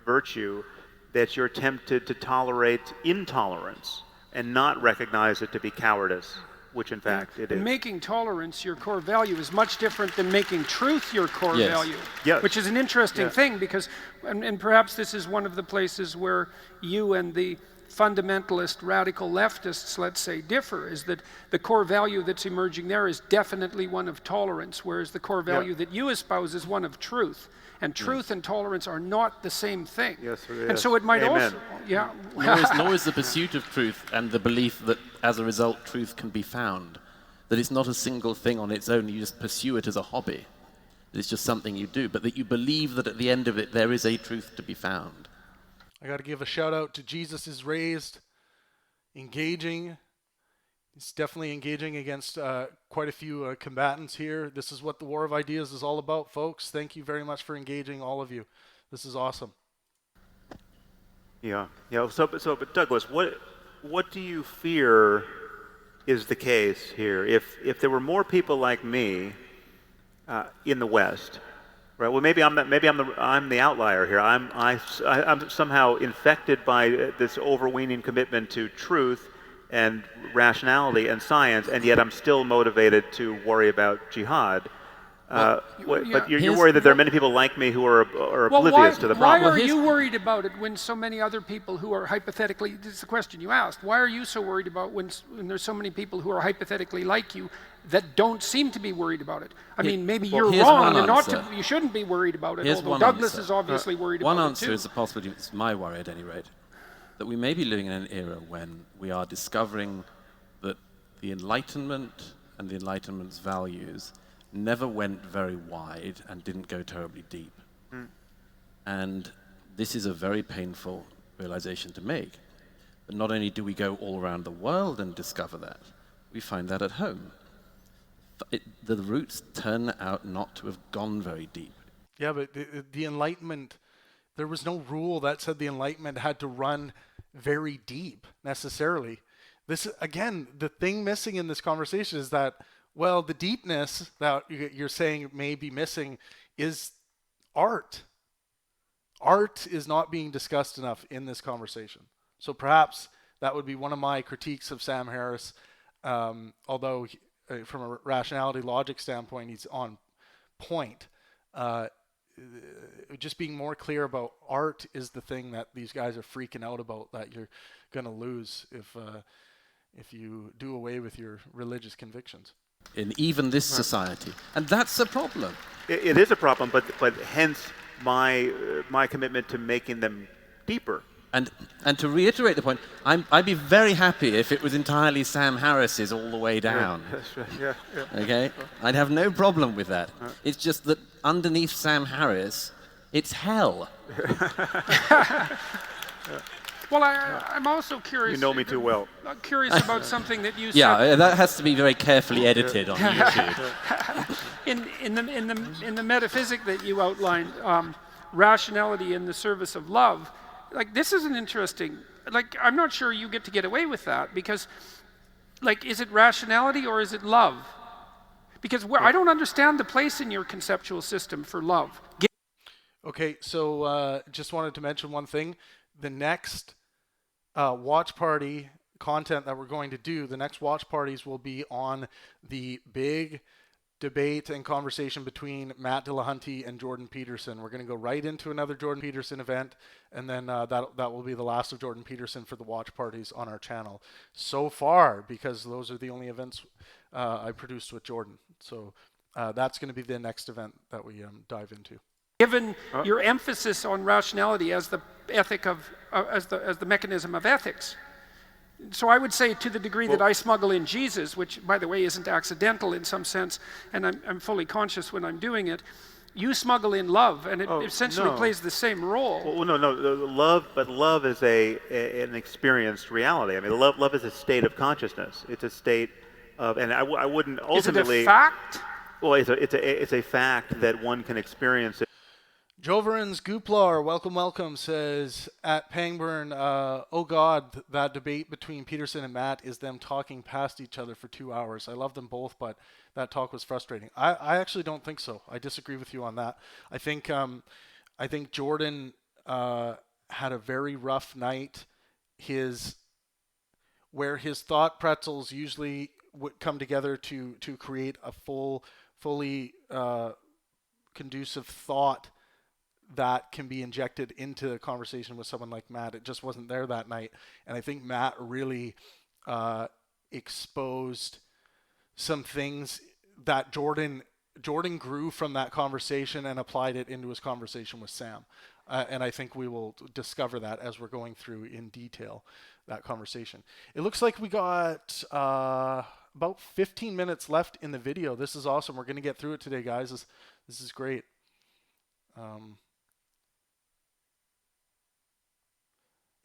virtue that you're tempted to tolerate intolerance and not recognize it to be cowardice, which in fact it is. Making tolerance your core value is much different than making truth your core value, which is an interesting thing, because, and perhaps this is one of the places where you and the fundamentalist radical leftists, let's say, differ, is that the core value that's emerging there is definitely one of tolerance, whereas the core value that you espouse is one of truth. And truth and tolerance are not the same thing. And so it might also, nor is the pursuit of truth and the belief that as a result truth can be found, that it's not a single thing on its own, you just pursue it as a hobby. It's just something you do, but that you believe that at the end of it there is a truth to be found. I got to give a shout out to Jesus is Raised, engaging. He's definitely engaging against quite a few combatants here. This is what the War of Ideas is all about, folks. Thank you very much for engaging, all of you. This is awesome. Yeah. But Douglas, what do you fear is the case here? If there were more people like me in the West, right? Well, maybe I'm the outlier here. I'm somehow infected by this overweening commitment to truth and rationality and science, and yet I'm still motivated to worry about jihad. But you're worried that there are many people like me who are oblivious to the problem. Why are you worried about it when so many other people who are hypothetically, this is the question you asked, why are you so worried about when there's so many people who are hypothetically like you that don't seem to be worried about it? I mean, maybe you're wrong and you shouldn't be worried about it, although Douglas is obviously worried about it too. One answer is the possibility, it's my worry at any rate, that we may be living in an era when we are discovering that the Enlightenment and the Enlightenment's values never went very wide and didn't go terribly deep. And this is a very painful realization to make. But not only do we go all around the world and discover that, we find that at home. The roots turn out not to have gone very deep. Yeah, but the Enlightenment, there was no rule that said the Enlightenment had to run very deep necessarily. This, again, the thing missing in this conversation is that, well, the deepness that you're saying may be missing is art. Art is not being discussed enough in this conversation. So perhaps that would be one of my critiques of Sam Harris, although from a rationality logic standpoint, he's on point. Just being more clear about art is the thing that these guys are freaking out about, that you're going to lose if you do away with your religious convictions. In even this society. And that's a problem. It is a problem, but hence my commitment to making them deeper. And to reiterate the point, I'd be very happy if it was entirely Sam Harris's all the way down. Yeah. Okay? I'd have no problem with that. It's just that underneath Sam Harris, it's hell. Well, I'm also curious. You know me too well. I'm curious about something that you said. Yeah, that has to be very carefully edited on YouTube. in the metaphysic that you outlined, rationality in the service of love, like this is an interesting, like I'm not sure you get away with that, because like is it rationality or is it love? Because I don't understand the place in your conceptual system for love. Okay, so just wanted to mention one thing. The next watch party content that we're going to do, the next watch parties will be on the big debate and conversation between Matt Dillahunty and Jordan Peterson. We're going to go right into another Jordan Peterson event, and then that will be the last of Jordan Peterson for the watch parties on our channel so far, because those are the only events I produced with Jordan. So that's going to be the next event that we dive into. Given your emphasis on rationality as the ethic of as the mechanism of ethics, so I would say to the degree that I smuggle in Jesus, which by the way isn't accidental in some sense, and I'm fully conscious when I'm doing it, you smuggle in love, and it essentially plays the same role. Well, no, love is an experienced reality. I mean, love is a state of consciousness. It's a state of, and I wouldn't ultimately. Is it a fact? Well, it's a fact that one can experience it. Joverans Gooplar, welcome, says, at Pangburn, oh God, that debate between Peterson and Matt is them talking past each other for 2 hours. I love them both, but that talk was frustrating. I actually don't think so. I disagree with you on that. I think Jordan had a very rough night. Where his thought pretzels usually would come together to create a fully conducive thought that can be injected into a conversation with someone like Matt. It just wasn't there that night. And I think Matt really exposed some things that Jordan grew from that conversation and applied it into his conversation with Sam. And I think we will discover that as we're going through in detail that conversation. It looks like we got about 15 minutes left in the video. This is awesome. We're going to get through it today, guys. This is great.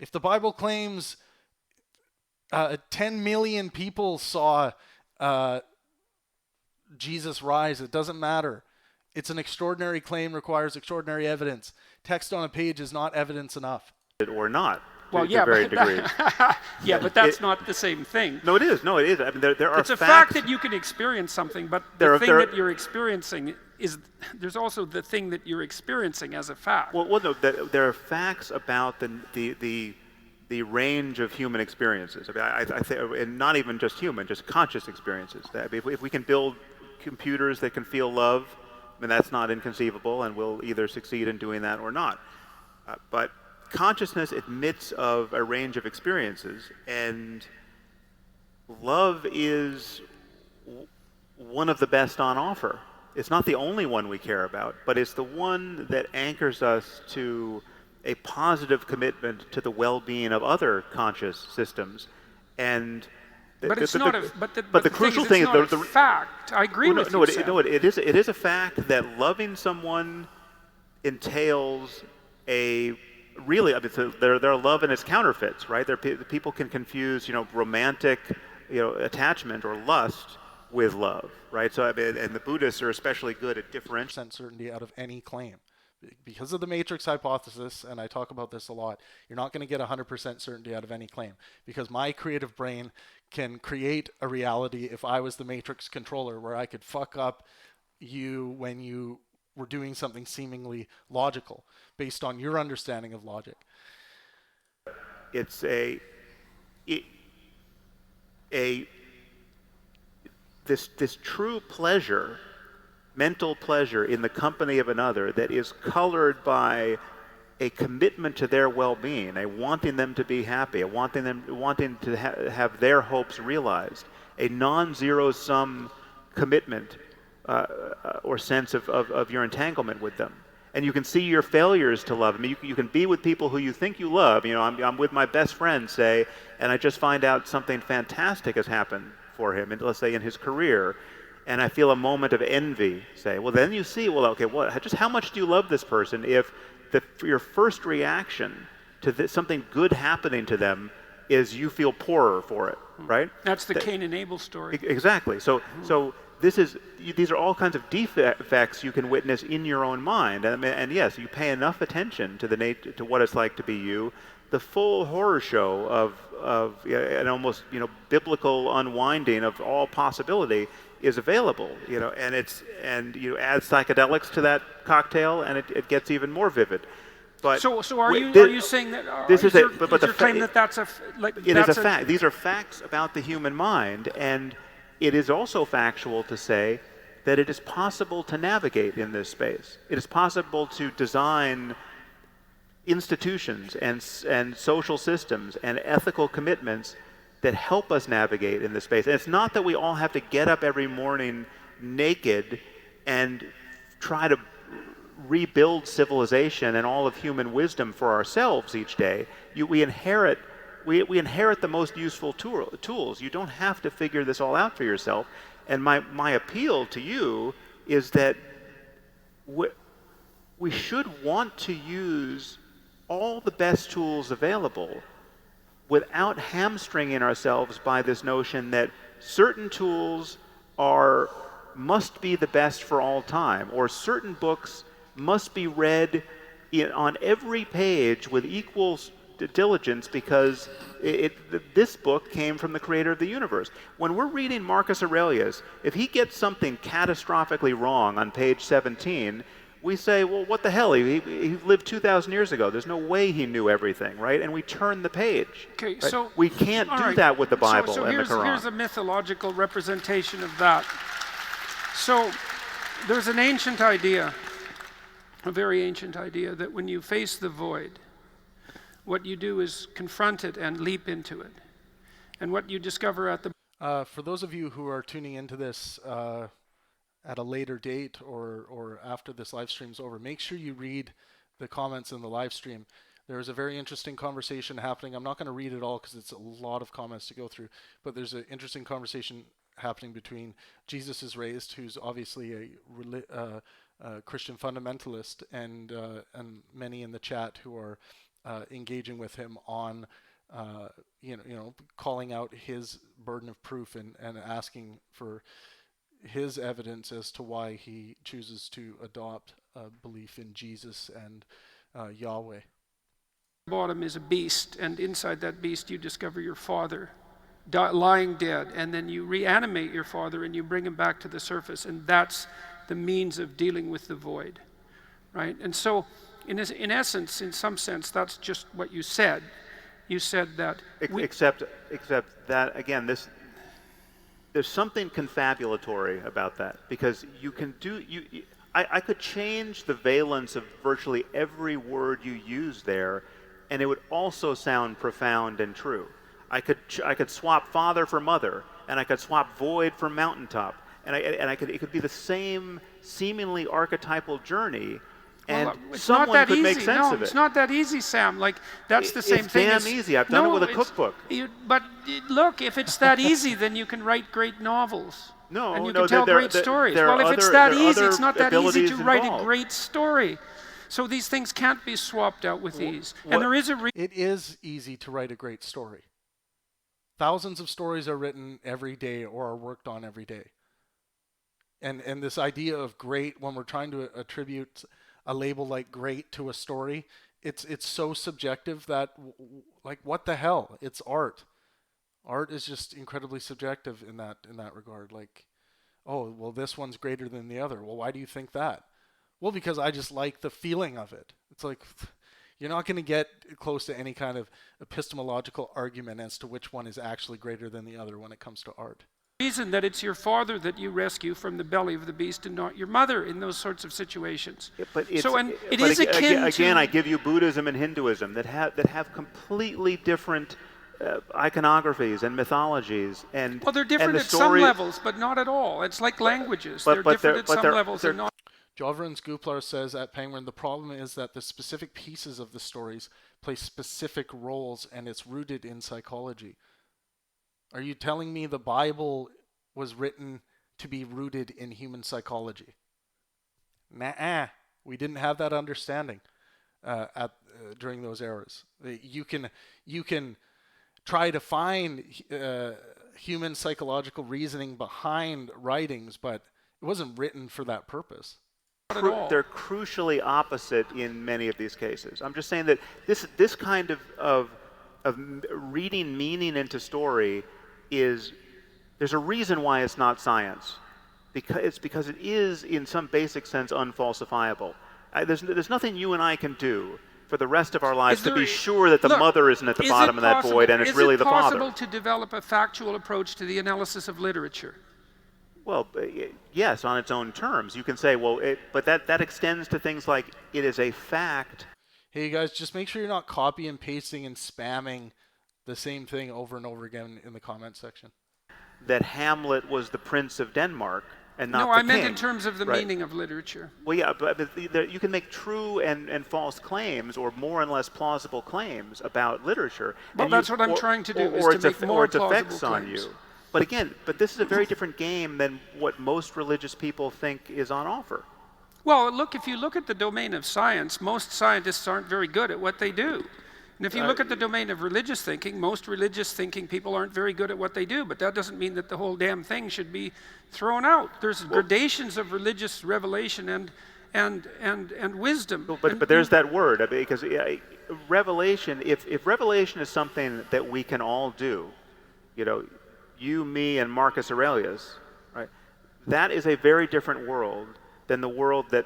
If the Bible claims 10 million people saw Jesus rise, it doesn't matter. It's an extraordinary claim, requires extraordinary evidence. Text on a page is not evidence enough. Or not. Well, to varying degrees. Yeah, but that's not the same thing. No, it is. I mean, there are it's a fact that you can experience something, but the thing that you're experiencing is, there's also the thing that you're experiencing as a fact. Well, no, there are facts about the range of human experiences. I mean, I think, and not even just human, just conscious experiences. That if we can build computers that can feel love, and that's not inconceivable, and we'll either succeed in doing that or not. But consciousness admits of a range of experiences, and love is one of the best on offer. It's not the only one we care about, but it's the one that anchors us to a positive commitment to the well-being of other conscious systems. And but it's not a. But the crucial thing is the fact. I agree with you. It is a fact that loving someone entails a really. I mean, there are love and its counterfeits, right? People can confuse, romantic, attachment or lust with love, right? So I mean, and the Buddhists are especially good at differentiating certainty out of any claim. Because of the matrix hypothesis, and I talk about this a lot, you're not going to get 100% certainty out of any claim, because my creative brain can create a reality if I was the matrix controller where I could fuck up you when you were doing something seemingly logical based on your understanding of logic. It's this true pleasure, mental pleasure in the company of another that is colored by a commitment to their well-being, a wanting them to be happy, a wanting to have their hopes realized, a non-zero-sum commitment or sense of your entanglement with them. And you can see your failures to love. I mean, you can be with people who you think you love. I'm with my best friend, say, and I just find out something fantastic has happened for him, and let's say in his career, and I feel a moment of envy, say, well, then you see, well, okay, just how much do you love this person if your first reaction to something good happening to them is you feel poorer for it, right? That's the Cain and Abel story. Exactly. So these are all kinds of defects you can witness in your own mind, and yes, you pay enough attention to what it's like to be you. The full horror show of an almost biblical unwinding of all possibility is available, and you add psychedelics to that cocktail, and it gets even more vivid. But so are you saying that this is your claim that that's a fact? These are facts about the human mind, and it is also factual to say that it is possible to navigate in this space. It is possible to design institutions and social systems and ethical commitments that help us navigate in this space. And it's not that we all have to get up every morning naked and try to rebuild civilization and all of human wisdom for ourselves each day. We inherit the most useful tools. You don't have to figure this all out for yourself. And my appeal to you is that we should want to use all the best tools available without hamstringing ourselves by this notion that certain tools must be the best for all time, or certain books must be read on every page with equal diligence because this book came from the creator of the universe. When we're reading Marcus Aurelius, if he gets something catastrophically wrong on page 17, we say, well, what the hell? He lived 2,000 years ago. There's no way he knew everything, right? And we turn the page. Okay, right? so we can't do that with the Bible and the Quran. Here's a mythological representation of that. So there's an ancient idea, a very ancient idea, that when you face the void, what you do is confront it and leap into it. And what you discover at the... For those of you who are tuning into this at a later date or after this live stream's over, make sure you read the comments in the live stream. There's a very interesting conversation happening. I'm not going to read it all because it's a lot of comments to go through, but there's an interesting conversation happening between Jesus is Raised, who's obviously a Christian fundamentalist, and many in the chat who are engaging with him on calling out his burden of proof and asking for his evidence as to why he chooses to adopt a belief in Jesus and Yahweh. Bottom is a beast, and inside that beast you discover your father lying dead, and then you reanimate your father and you bring him back to the surface, and that's the means of dealing with the void, right? And so in essence, in some sense, that's just what you said. You said that except that, again, there's something confabulatory about that, because you can do I could change the valence of virtually every word you use there, and it would also sound profound and true. I could swap father for mother, and I could swap void for mountaintop, and it could be the same seemingly archetypal journey. And someone could make sense of it. It's not that easy, Sam. Like, that's the same thing. It's damn easy. I've done it with a cookbook. But look, if it's that easy, then you can write great novels. No, and you can tell great stories. Well, if it's that easy, it's not that easy to write a great story. So these things can't be swapped out with ease. And there is It is easy to write a great story. Thousands of stories are written every day or are worked on every day. And this idea of great, when we're trying to attribute a label like great to a story, it's so subjective that, like, what the hell? It's art. Art is just incredibly subjective in that regard. Like, oh, well, this one's greater than the other. Well, why do you think that? Well, because I just like the feeling of it. It's like, you're not going to get close to any kind of epistemological argument as to which one is actually greater than the other when it comes to art. Reason that it's your father that you rescue from the belly of the beast and not your mother in those sorts of situations. Again, I give you Buddhism and Hinduism that have completely different iconographies and mythologies, and well, they're different at some levels, but not at all. It's like languages. They're different at some levels and not. Jovran Skuplar says at Pangburn, the problem is that the specific pieces of the stories play specific roles, and it's rooted in psychology. Are you telling me the Bible was written to be rooted in human psychology? Nah, we didn't have that understanding during those eras. You can try to find human psychological reasoning behind writings, but it wasn't written for that purpose. They're crucially opposite in many of these cases. I'm just saying that this kind of reading meaning into story there's a reason why it's not science, because it is in some basic sense unfalsifiable. There's nothing you and I can do for the rest of our lives to be sure that the mother isn't at the bottom of that void and it's really the father. Is it possible to develop a factual approach to the analysis of literature? Well, yes, on its own terms. You can say, well, but that extends to things like it is a fact. Hey, you guys, just make sure you're not copy and pasting and spamming the same thing over and over again in the comment section. That Hamlet was the Prince of Denmark and not the king. No, I meant in terms of the meaning of literature. Well, yeah, but you can make true and false claims, or more and less plausible claims about literature. Well, that's what I'm trying to do, is to make more plausible claims. On you. But again, this is a very different game than what most religious people think is on offer. Well, look, if you look at the domain of science, most scientists aren't very good at what they do. And if you look at the domain of religious thinking, most religious thinking people aren't very good at what they do, but that doesn't mean that the whole damn thing should be thrown out. There's gradations of religious revelation and wisdom. But there's that word, because revelation, if revelation is something that we can all do, you, me, and Marcus Aurelius, right? That is a very different world than the world that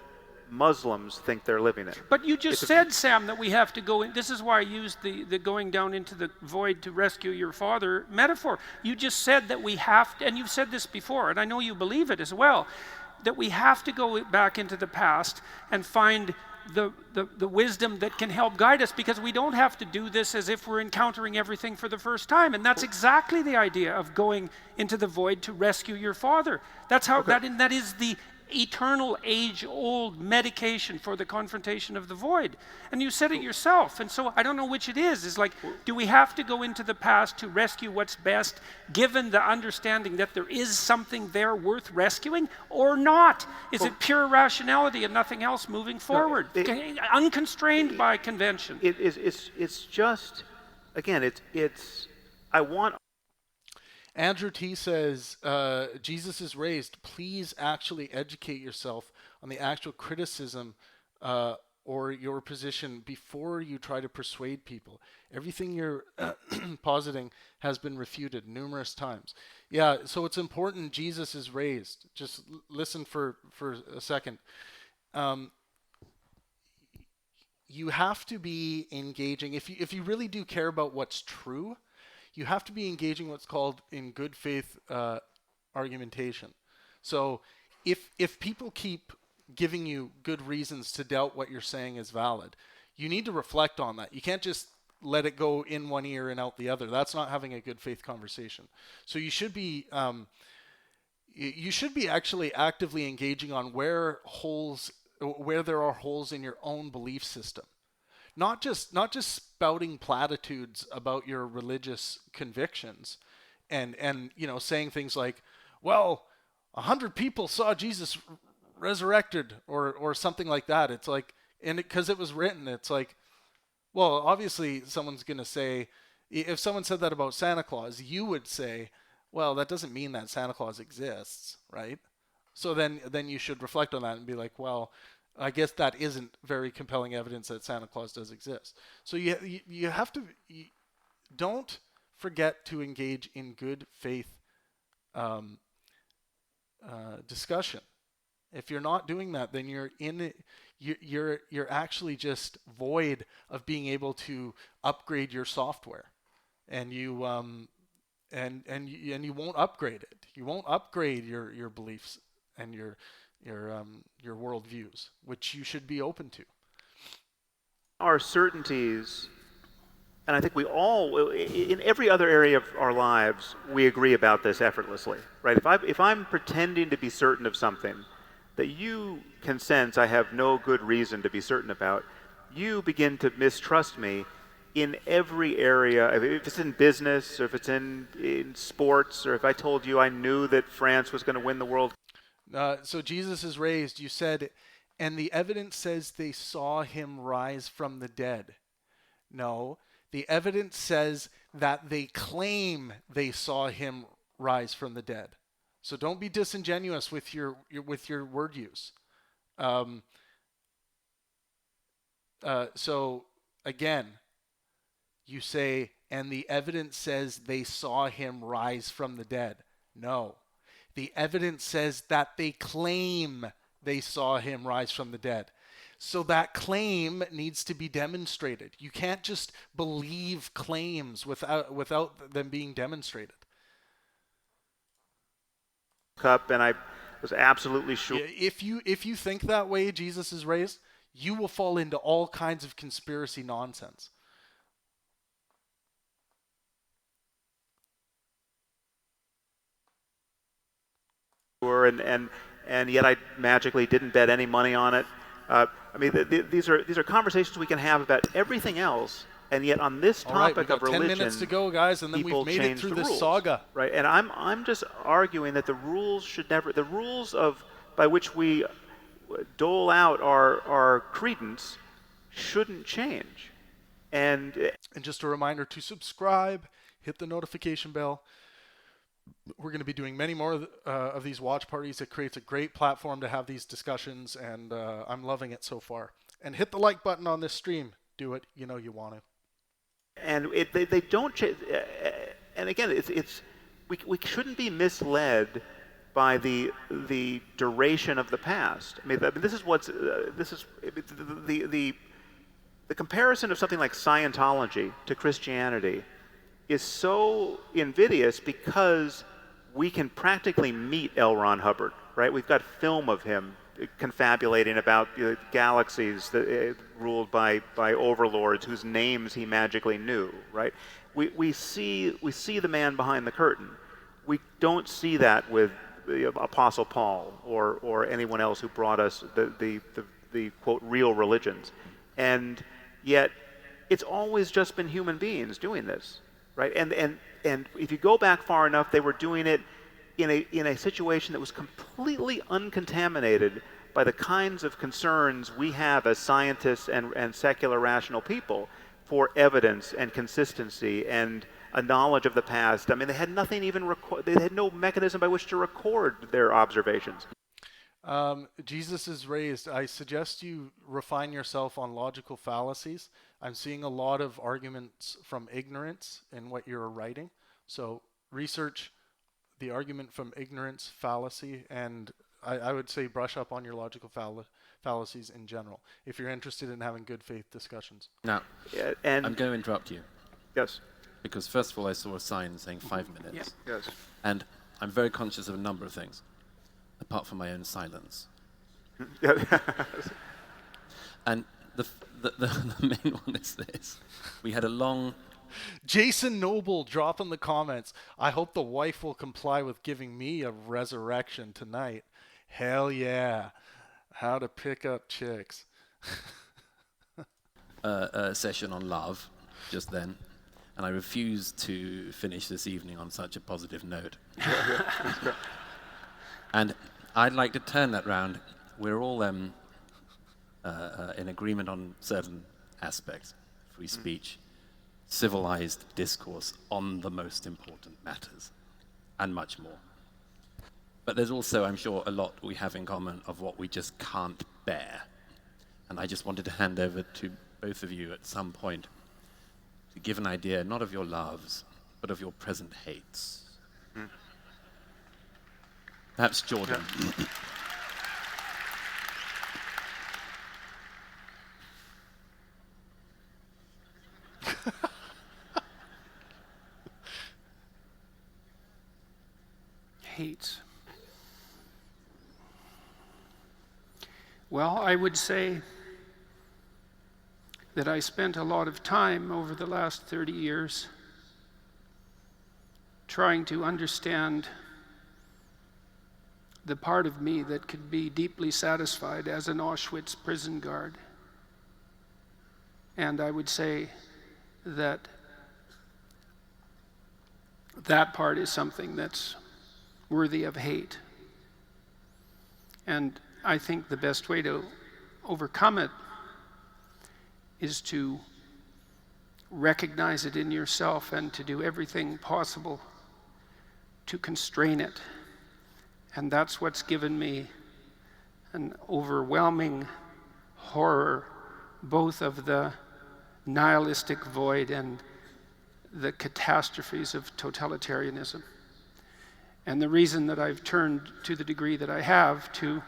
Muslims think they're living in. But you just said, Sam, that we have to go in. This is why I used the going down into the void to rescue your father metaphor. You just said that we have to, and you've said this before, and I know you believe it as well, that we have to go back into the past and find the wisdom that can help guide us, because we don't have to do this as if we're encountering everything for the first time. And that's exactly the idea of going into the void to rescue your father. That's how that is the eternal, age-old medication for the confrontation of the void. And you said it yourself, and so I don't know which it is. It's like, do we have to go into the past to rescue what's best, given the understanding that there is something there worth rescuing, or not? Is it pure rationality and nothing else moving forward, unconstrained by convention? It's just, again, I want... Andrew T. says, Jesus is raised. Please actually educate yourself on the actual criticism or your position before you try to persuade people. Everything you're positing has been refuted numerous times. Yeah, so it's important Jesus is raised. Just listen for a second. You have to be engaging. If you really do care about what's true, you have to be engaging what's called in good faith argumentation. So if people keep giving you good reasons to doubt what you're saying is valid. You need to reflect on that. You can't just let it go in one ear and out the other. That's not having a good faith conversation. So you should be actually actively engaging on where there are holes in your own belief system. Not just spouting platitudes about your religious convictions and saying things like, well, 100 people saw Jesus resurrected or something like that. It's like, and because it was written, it's like, well, obviously someone's going to say, if someone said that about Santa Claus, you would say, well, that doesn't mean that Santa Claus exists, right? So then you should reflect on that and be like, well, I guess that isn't very compelling evidence that Santa Claus does exist. So you have to, don't forget to engage in good faith discussion. If you're not doing that, then you're actually just void of being able to upgrade your software, and you won't upgrade it. You won't upgrade your beliefs and your worldviews, which you should be open to. Our certainties, and I think we all, in every other area of our lives, we agree about this effortlessly, right? If I'm pretending to be certain of something that you can sense I have no good reason to be certain about, you begin to mistrust me in every area. If it's in business, or if it's in sports, or if I told you I knew that France was going to win the World. So Jesus is raised, you said, and the evidence says they saw him rise from the dead. No, the evidence says that they claim they saw him rise from the dead. So don't be disingenuous with your word use. So again, you say, and the evidence says they saw him rise from the dead. No, the evidence says that they claim they saw him rise from the dead. So that claim needs to be demonstrated. You can't just believe claims without them being demonstrated. Cup, and I was absolutely sure. If you think that way, Jesus is raised, you will fall into all kinds of conspiracy nonsense. And yet I magically didn't bet any money on it. I mean, these are conversations we can have about everything else, and yet on this topic of religion, 10 minutes to go, guys, and then we've made it through this saga. Right, and I'm just arguing that the rules should never, the rules by which we dole out our credence shouldn't change. And just a reminder to subscribe, hit the notification bell. We're going to be doing many more of these watch parties. It creates a great platform to have these discussions, and I'm loving it so far. And hit the like button on this stream. Do it. You know you want to. And they don't change. And again, we shouldn't be misled by the duration of the past. I mean, this is the comparison of something like Scientology to Christianity is so invidious because we can practically meet L. Ron Hubbard, right? We've got film of him confabulating about galaxies that, ruled by overlords whose names he magically knew, right? We see the man behind the curtain. We don't see that with the Apostle Paul or anyone else who brought us the quote real religions, and yet it's always just been human beings doing this. Right, and if you go back far enough, they were doing it in a situation that was completely uncontaminated by the kinds of concerns we have as scientists and secular rational people for evidence and consistency and a knowledge of the past. I mean, they had nothing they had no mechanism by which to record their observations. Jesus is raised. I suggest you refine yourself on logical fallacies. I'm seeing a lot of arguments from ignorance in what you're writing. So research the argument from ignorance, fallacy, and I would say brush up on your logical fallacies in general if you're interested in having good faith discussions. Now, and I'm going to interrupt you. Yes. Because first of all, I saw a sign saying 5 minutes. Yes. And I'm very conscious of a number of things, apart from my own silence. And the main one is this. We had a long... Jason Noble, drop in the comments. I hope the wife will comply with giving me a resurrection tonight. Hell yeah. How to pick up chicks. Session on love just then, and I refused to finish this evening on such a positive note. And I'd like to turn that round. We're all in agreement on certain aspects: free speech, civilized discourse on the most important matters, and much more. But there's also, I'm sure, a lot we have in common of what we just can't bear. And I just wanted to hand over to both of you at some point to give an idea, not of your loves, but of your present hates. Perhaps Jordan. Hates. Well, I would say that I spent a lot of time over the last 30 years trying to understand the part of me that could be deeply satisfied as an Auschwitz prison guard. And I would say that that part is something that's worthy of hate. And I think the best way to overcome it is to recognize it in yourself and to do everything possible to constrain it. And that's what's given me an overwhelming horror, both of the nihilistic void and the catastrophes of totalitarianism. And the reason that I've turned to the degree that I have to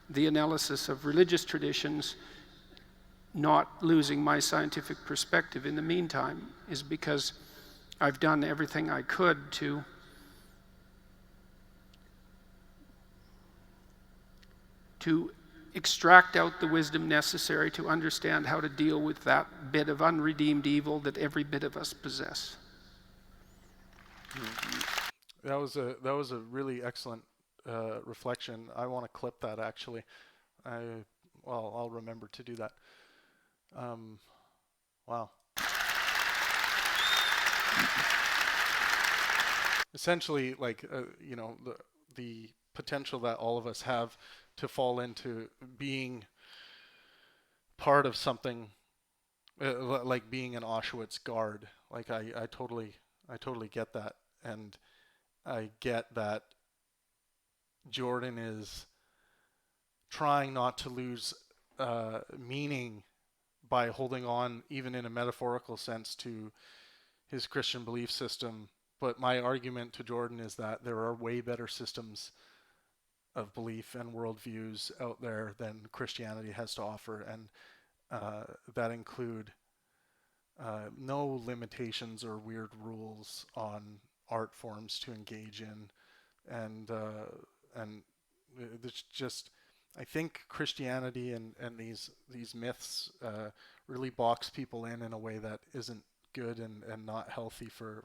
the analysis of religious traditions, not losing my scientific perspective in the meantime, is because I've done everything I could to extract out the wisdom necessary to understand how to deal with that bit of unredeemed evil that every bit of us possess. That was a really excellent reflection. I want to clip that actually. I'll remember to do that. Wow. Essentially, like the potential that all of us have to fall into being part of something, like being an Auschwitz guard. Like I totally get that, and I get that Jordan is trying not to lose meaning by holding on, even in a metaphorical sense, to his Christian belief system. But my argument to Jordan is that there are way better systems of belief and worldviews out there than Christianity has to offer, and that include no limitations or weird rules on art forms to engage in, and it's just, I think Christianity and these myths really box people in a way that isn't good and not healthy for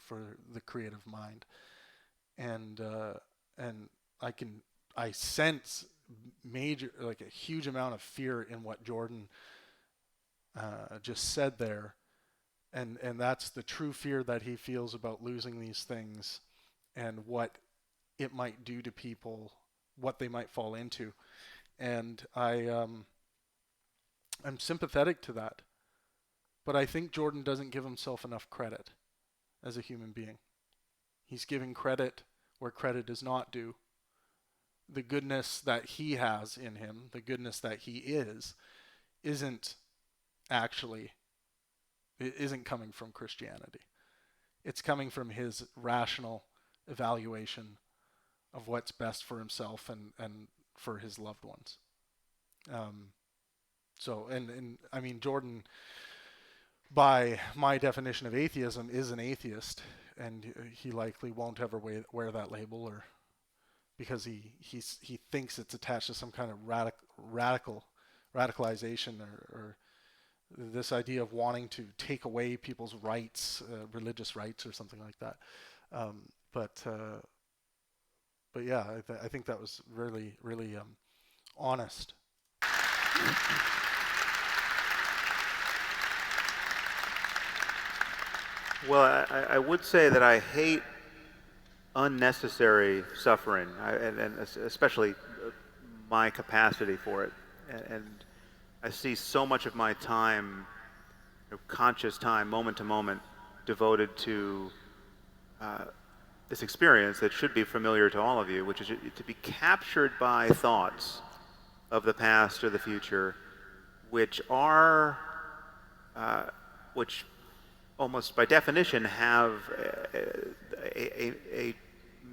the creative mind, and I sense a huge amount of fear in what Jordan just said there, and that's the true fear that he feels about losing these things and what it might do to people, what they might fall into. And I'm sympathetic to that, but I think Jordan doesn't give himself enough credit as a human being. He's giving credit where credit is not due. The goodness that he has in him, the goodness that he isn't coming from Christianity. It's coming from his rational evaluation of what's best for himself and for his loved ones. So I mean, Jordan, by my definition of atheism, is an atheist, and he likely won't ever wear that label, or because he thinks it's attached to some kind of radicalization or this idea of wanting to take away people's rights, religious rights or something like that. But yeah, I think that was really, really honest. Well, I would say that I hate unnecessary suffering, and especially my capacity for it. And I see so much of my time, conscious time, moment to moment, devoted to this experience that should be familiar to all of you, which is to be captured by thoughts of the past or the future, which are, which almost by definition have a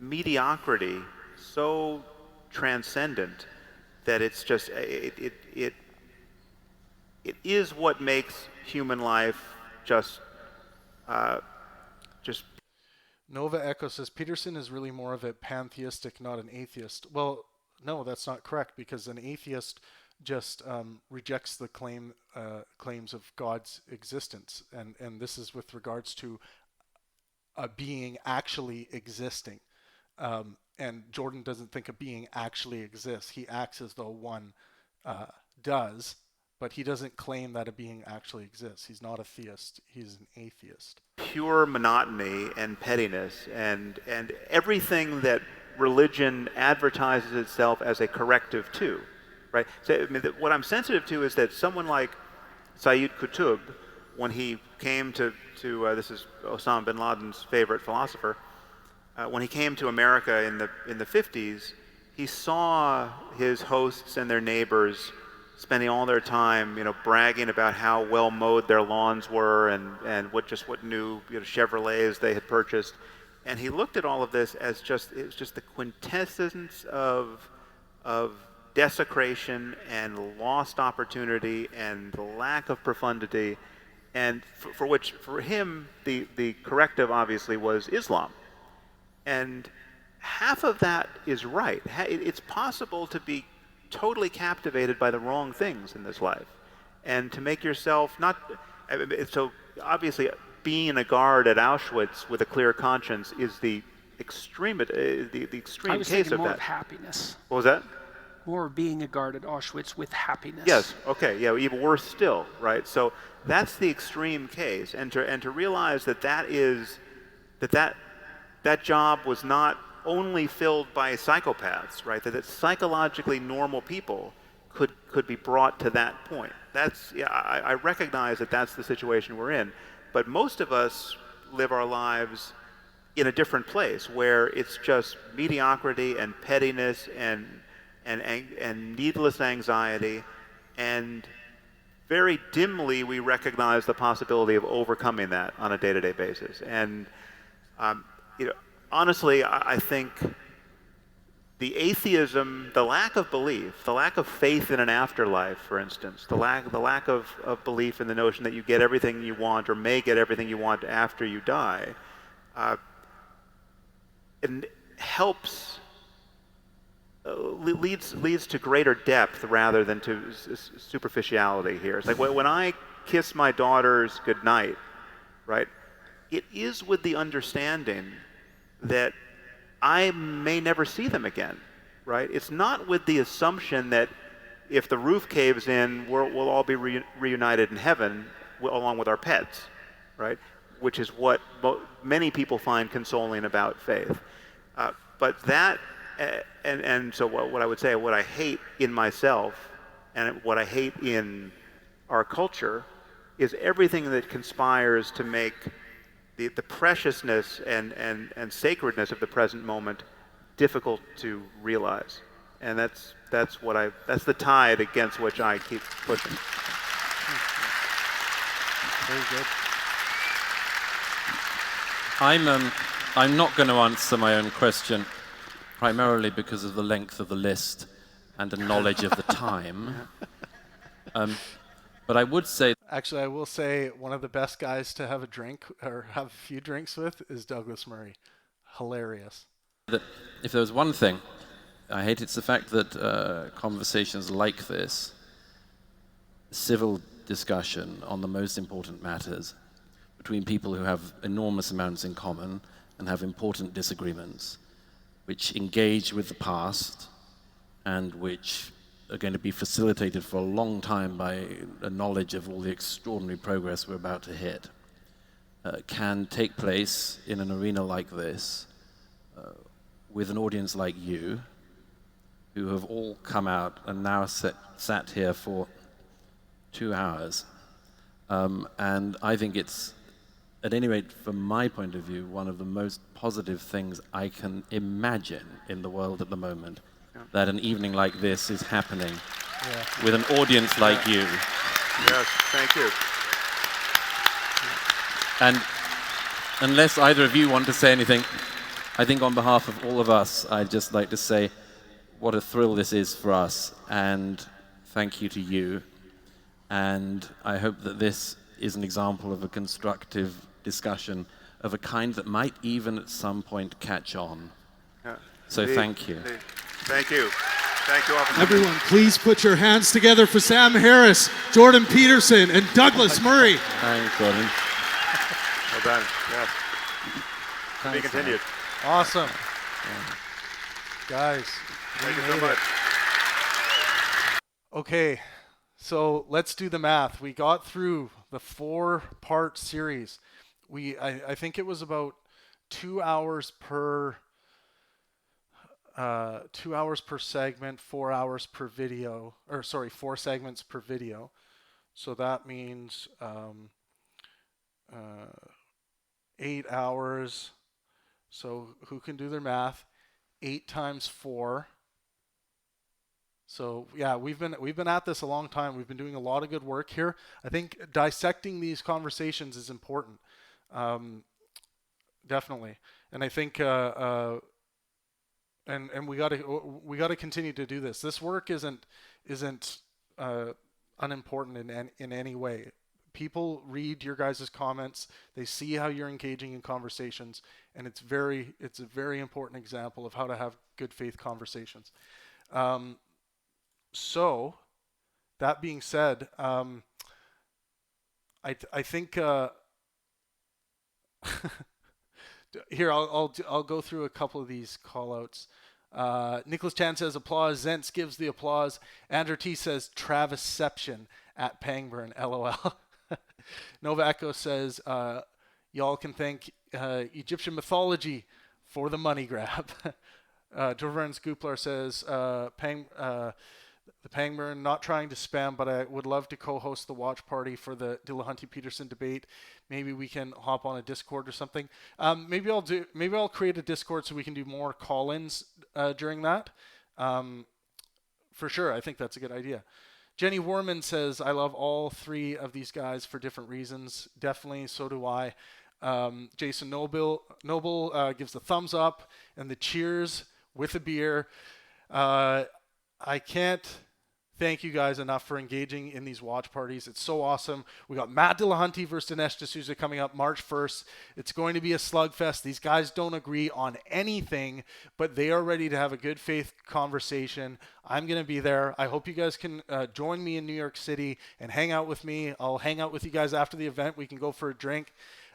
mediocrity so transcendent that it's just it is what makes human life just Nova Echo says Peterson is really more of a pantheistic, not an atheist. Well, no, that's not correct, because an atheist just rejects the claims of God's existence, and this is with regards to a being actually existing. And Jordan doesn't think a being actually exists. He acts as though one does, but he doesn't claim that a being actually exists. He's not a theist. He's an atheist. Pure monotony and pettiness and everything that religion advertises itself as a corrective to, right? So I mean, what I'm sensitive to is that someone like Sayyid Qutb, when he came to this is Osama bin Laden's favorite philosopher, when he came to America in the 50s, he saw his hosts and their neighbors spending all their time, bragging about how well mowed their lawns were and what new Chevrolets they had purchased, and he looked at all of this as it was just the quintessence of desecration and lost opportunity and the lack of profundity, and for him the corrective obviously was Islam. And half of that is right. It's possible to be totally captivated by the wrong things in this life, and to make yourself not. So obviously, being a guard at Auschwitz with a clear conscience is the extreme I was case thinking of more that. of happiness. What was that? More of being a guard at Auschwitz with happiness. Yes. Okay. Yeah. Even worse still. Right. So that's the extreme case, and to realize that job was not only filled by psychopaths, right? That psychologically normal people could be brought to that point. I recognize that that's the situation we're in, but most of us live our lives in a different place where it's just mediocrity and pettiness and needless anxiety, and very dimly we recognize the possibility of overcoming that on a day-to-day basis. And honestly, I think the atheism, the lack of belief, the lack of faith in an afterlife, for instance, the lack of belief in the notion that you get everything you want or may get everything you want after you die, it helps, leads to greater depth rather than to superficiality here. It's like when I kiss my daughters goodnight, right, it is with the understanding that I may never see them again, right? It's not with the assumption that if the roof caves in, we'll all be reunited in heaven along with our pets, right? Which is what many people find consoling about faith. But that, and so what I would say, what I hate in myself and what I hate in our culture is everything that conspires to make the preciousness and sacredness of the present moment difficult to realize. And that's the tide against which I keep pushing. Very good. I'm not going to answer my own question, primarily because of the length of the list and a knowledge of the time. But I would say... Actually, I will say one of the best guys to have a drink or have a few drinks with is Douglas Murray. Hilarious. That if there was one thing I hate it's the fact that conversations like this, civil discussion on the most important matters between people who have enormous amounts in common and have important disagreements, which engage with the past and which are going to be facilitated for a long time by a knowledge of all the extraordinary progress we're about to hit, can take place in an arena like this with an audience like you, who have all come out and now sat here for 2 hours. And I think it's, at any rate from my point of view, one of the most positive things I can imagine in the world at the moment, that an evening like this is happening with an audience like you. Yes, thank you. And unless either of you want to say anything, I think on behalf of all of us, I'd just like to say what a thrill this is for us, and thank you to you. And I hope that this is an example of a constructive discussion of a kind that might even at some point catch on. So thank you. Thank you. Thank you all for coming. Everyone, please put your hands together for Sam Harris, Jordan Peterson, and Douglas Murray. Thanks, Jordan. Well done. Yes. To be continued. Awesome. Guys. Thank you so much. Okay, so let's do the math. We got through the 4-part series. I think it was about 2 hours per 2 hours per segment, 4 hours per video, or sorry, 4 segments per video. So that means 8 hours. So who can do their math? 8 times 4. So yeah, we've been at this a long time. We've been doing a lot of good work here. I think dissecting these conversations is important, definitely. And I think and we got to continue to do this. This work isn't unimportant in any way. People read your guys' comments. They see how you're engaging in conversations, and it's a very important example of how to have good faith conversations. So, that being said, I think here I'll go through a couple of these call-outs. Nicholas Chan says applause. Zentz gives the applause. Andrew T says Travisception at Pangburn. LOL. Nova Echo says y'all can thank Egyptian mythology for the money grab. Jordan Gooplar says the Pangburn, not trying to spam, but I would love to co-host the watch party for the Dillahunty Peterson debate. Maybe we can hop on a Discord or something. Maybe I'll create a Discord so we can do more call-ins during that. For sure, I think that's a good idea. Jenny Warman says, I love all 3 of these guys for different reasons. Definitely, so do I. Jason Noble gives the thumbs up and the cheers with a beer. I can't thank you guys enough for engaging in these watch parties. It's so awesome. We got Matt Dillahunty versus Dinesh D'Souza coming up March 1st. It's going to be a slugfest. These guys don't agree on anything, but they are ready to have a good faith conversation. I'm going to be there. I hope you guys can join me in New York City and hang out with me. I'll hang out with you guys after the event. We can go for a drink.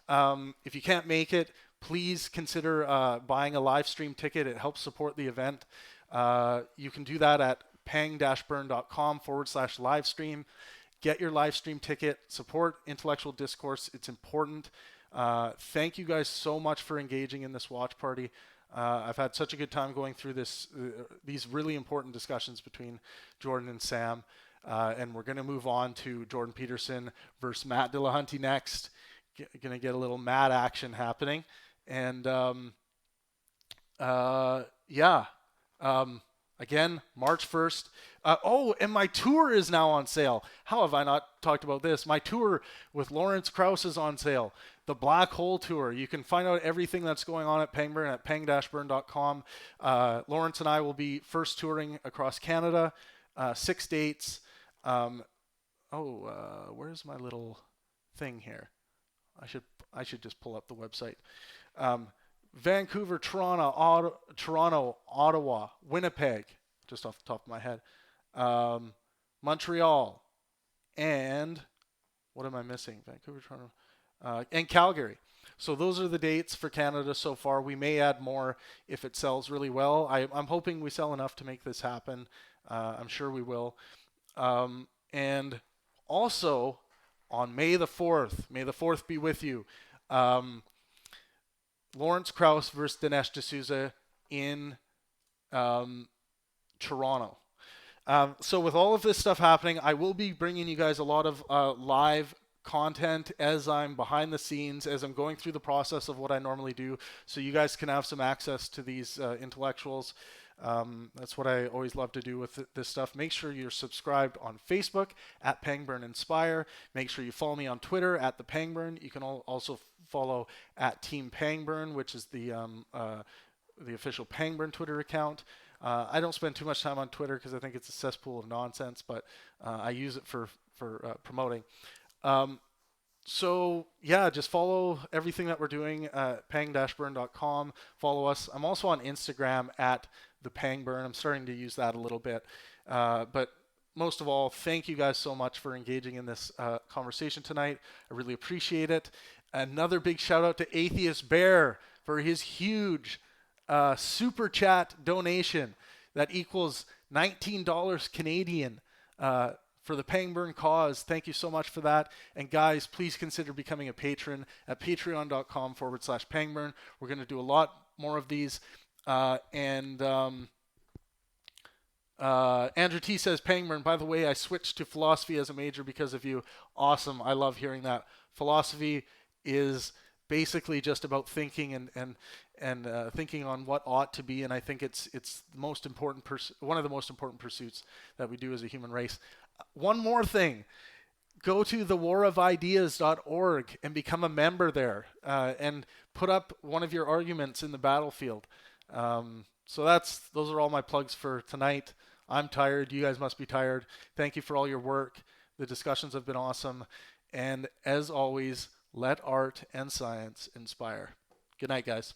If you can't make it, please consider buying a live stream ticket. It helps support the event. You can do that at pang-burn.com/live stream. Get your live stream ticket. Support intellectual discourse. It's important. Thank you guys so much for engaging in this watch party. I've had such a good time going through these really important discussions between Jordan and Sam. And we're going to move on to Jordan Peterson versus Matt Dillahunty next. Going to get a little mad action happening. And again, March 1st. And my tour is now on sale. How have I not talked about this? My tour with Lawrence Krauss is on sale. The Black Hole Tour. You can find out everything that's going on at Pangburn at pang-burn.com. Lawrence and I will be first touring across Canada. 6 dates. Where's my little thing here? I should just pull up the website. Vancouver, Toronto, Ottawa, Winnipeg, just off the top of my head, Montreal, and what am I missing? Vancouver, Toronto, and Calgary. So those are the dates for Canada so far. We may add more if it sells really well. I'm hoping we sell enough to make this happen. I'm sure we will. And also on May the 4th, may the 4th be with you, Lawrence Krauss versus Dinesh D'Souza in Toronto. So with all of this stuff happening, I will be bringing you guys a lot of live content as I'm behind the scenes, as I'm going through the process of what I normally do, so you guys can have some access to these intellectuals. That's what I always love to do with this stuff. Make sure you're subscribed on Facebook at Pangburn Inspire. Make sure you follow me on Twitter at the Pangburn. You can also follow at Team Pangburn, which is the official Pangburn Twitter account. I don't spend too much time on Twitter because I think it's a cesspool of nonsense, but I use it for promoting. So yeah, just follow everything that we're doing at pang-burn.com. Follow us. I'm also on Instagram at the Pangburn. I'm starting to use that a little bit. But most of all, thank you guys so much for engaging in this conversation tonight. I really appreciate it. Another big shout out to Atheist Bear for his huge super chat donation that equals $19 Canadian for the Pangburn cause. Thank you so much for that. And guys, please consider becoming a patron at patreon.com/Pangburn. We're going to do a lot more of these. Andrew T says, Pangburn, by the way, I switched to philosophy as a major because of you. Awesome. I love hearing that. Philosophy is basically just about thinking and thinking on what ought to be, and I think it's the most important one of the most important pursuits that we do as a human race. One more thing, go to thewarofideas.org and become a member there, and put up one of your arguments in the battlefield. So those are all my plugs for tonight. I'm tired. You guys must be tired. Thank you for all your work. The discussions have been awesome, and as always, let art and science inspire. Good night, guys.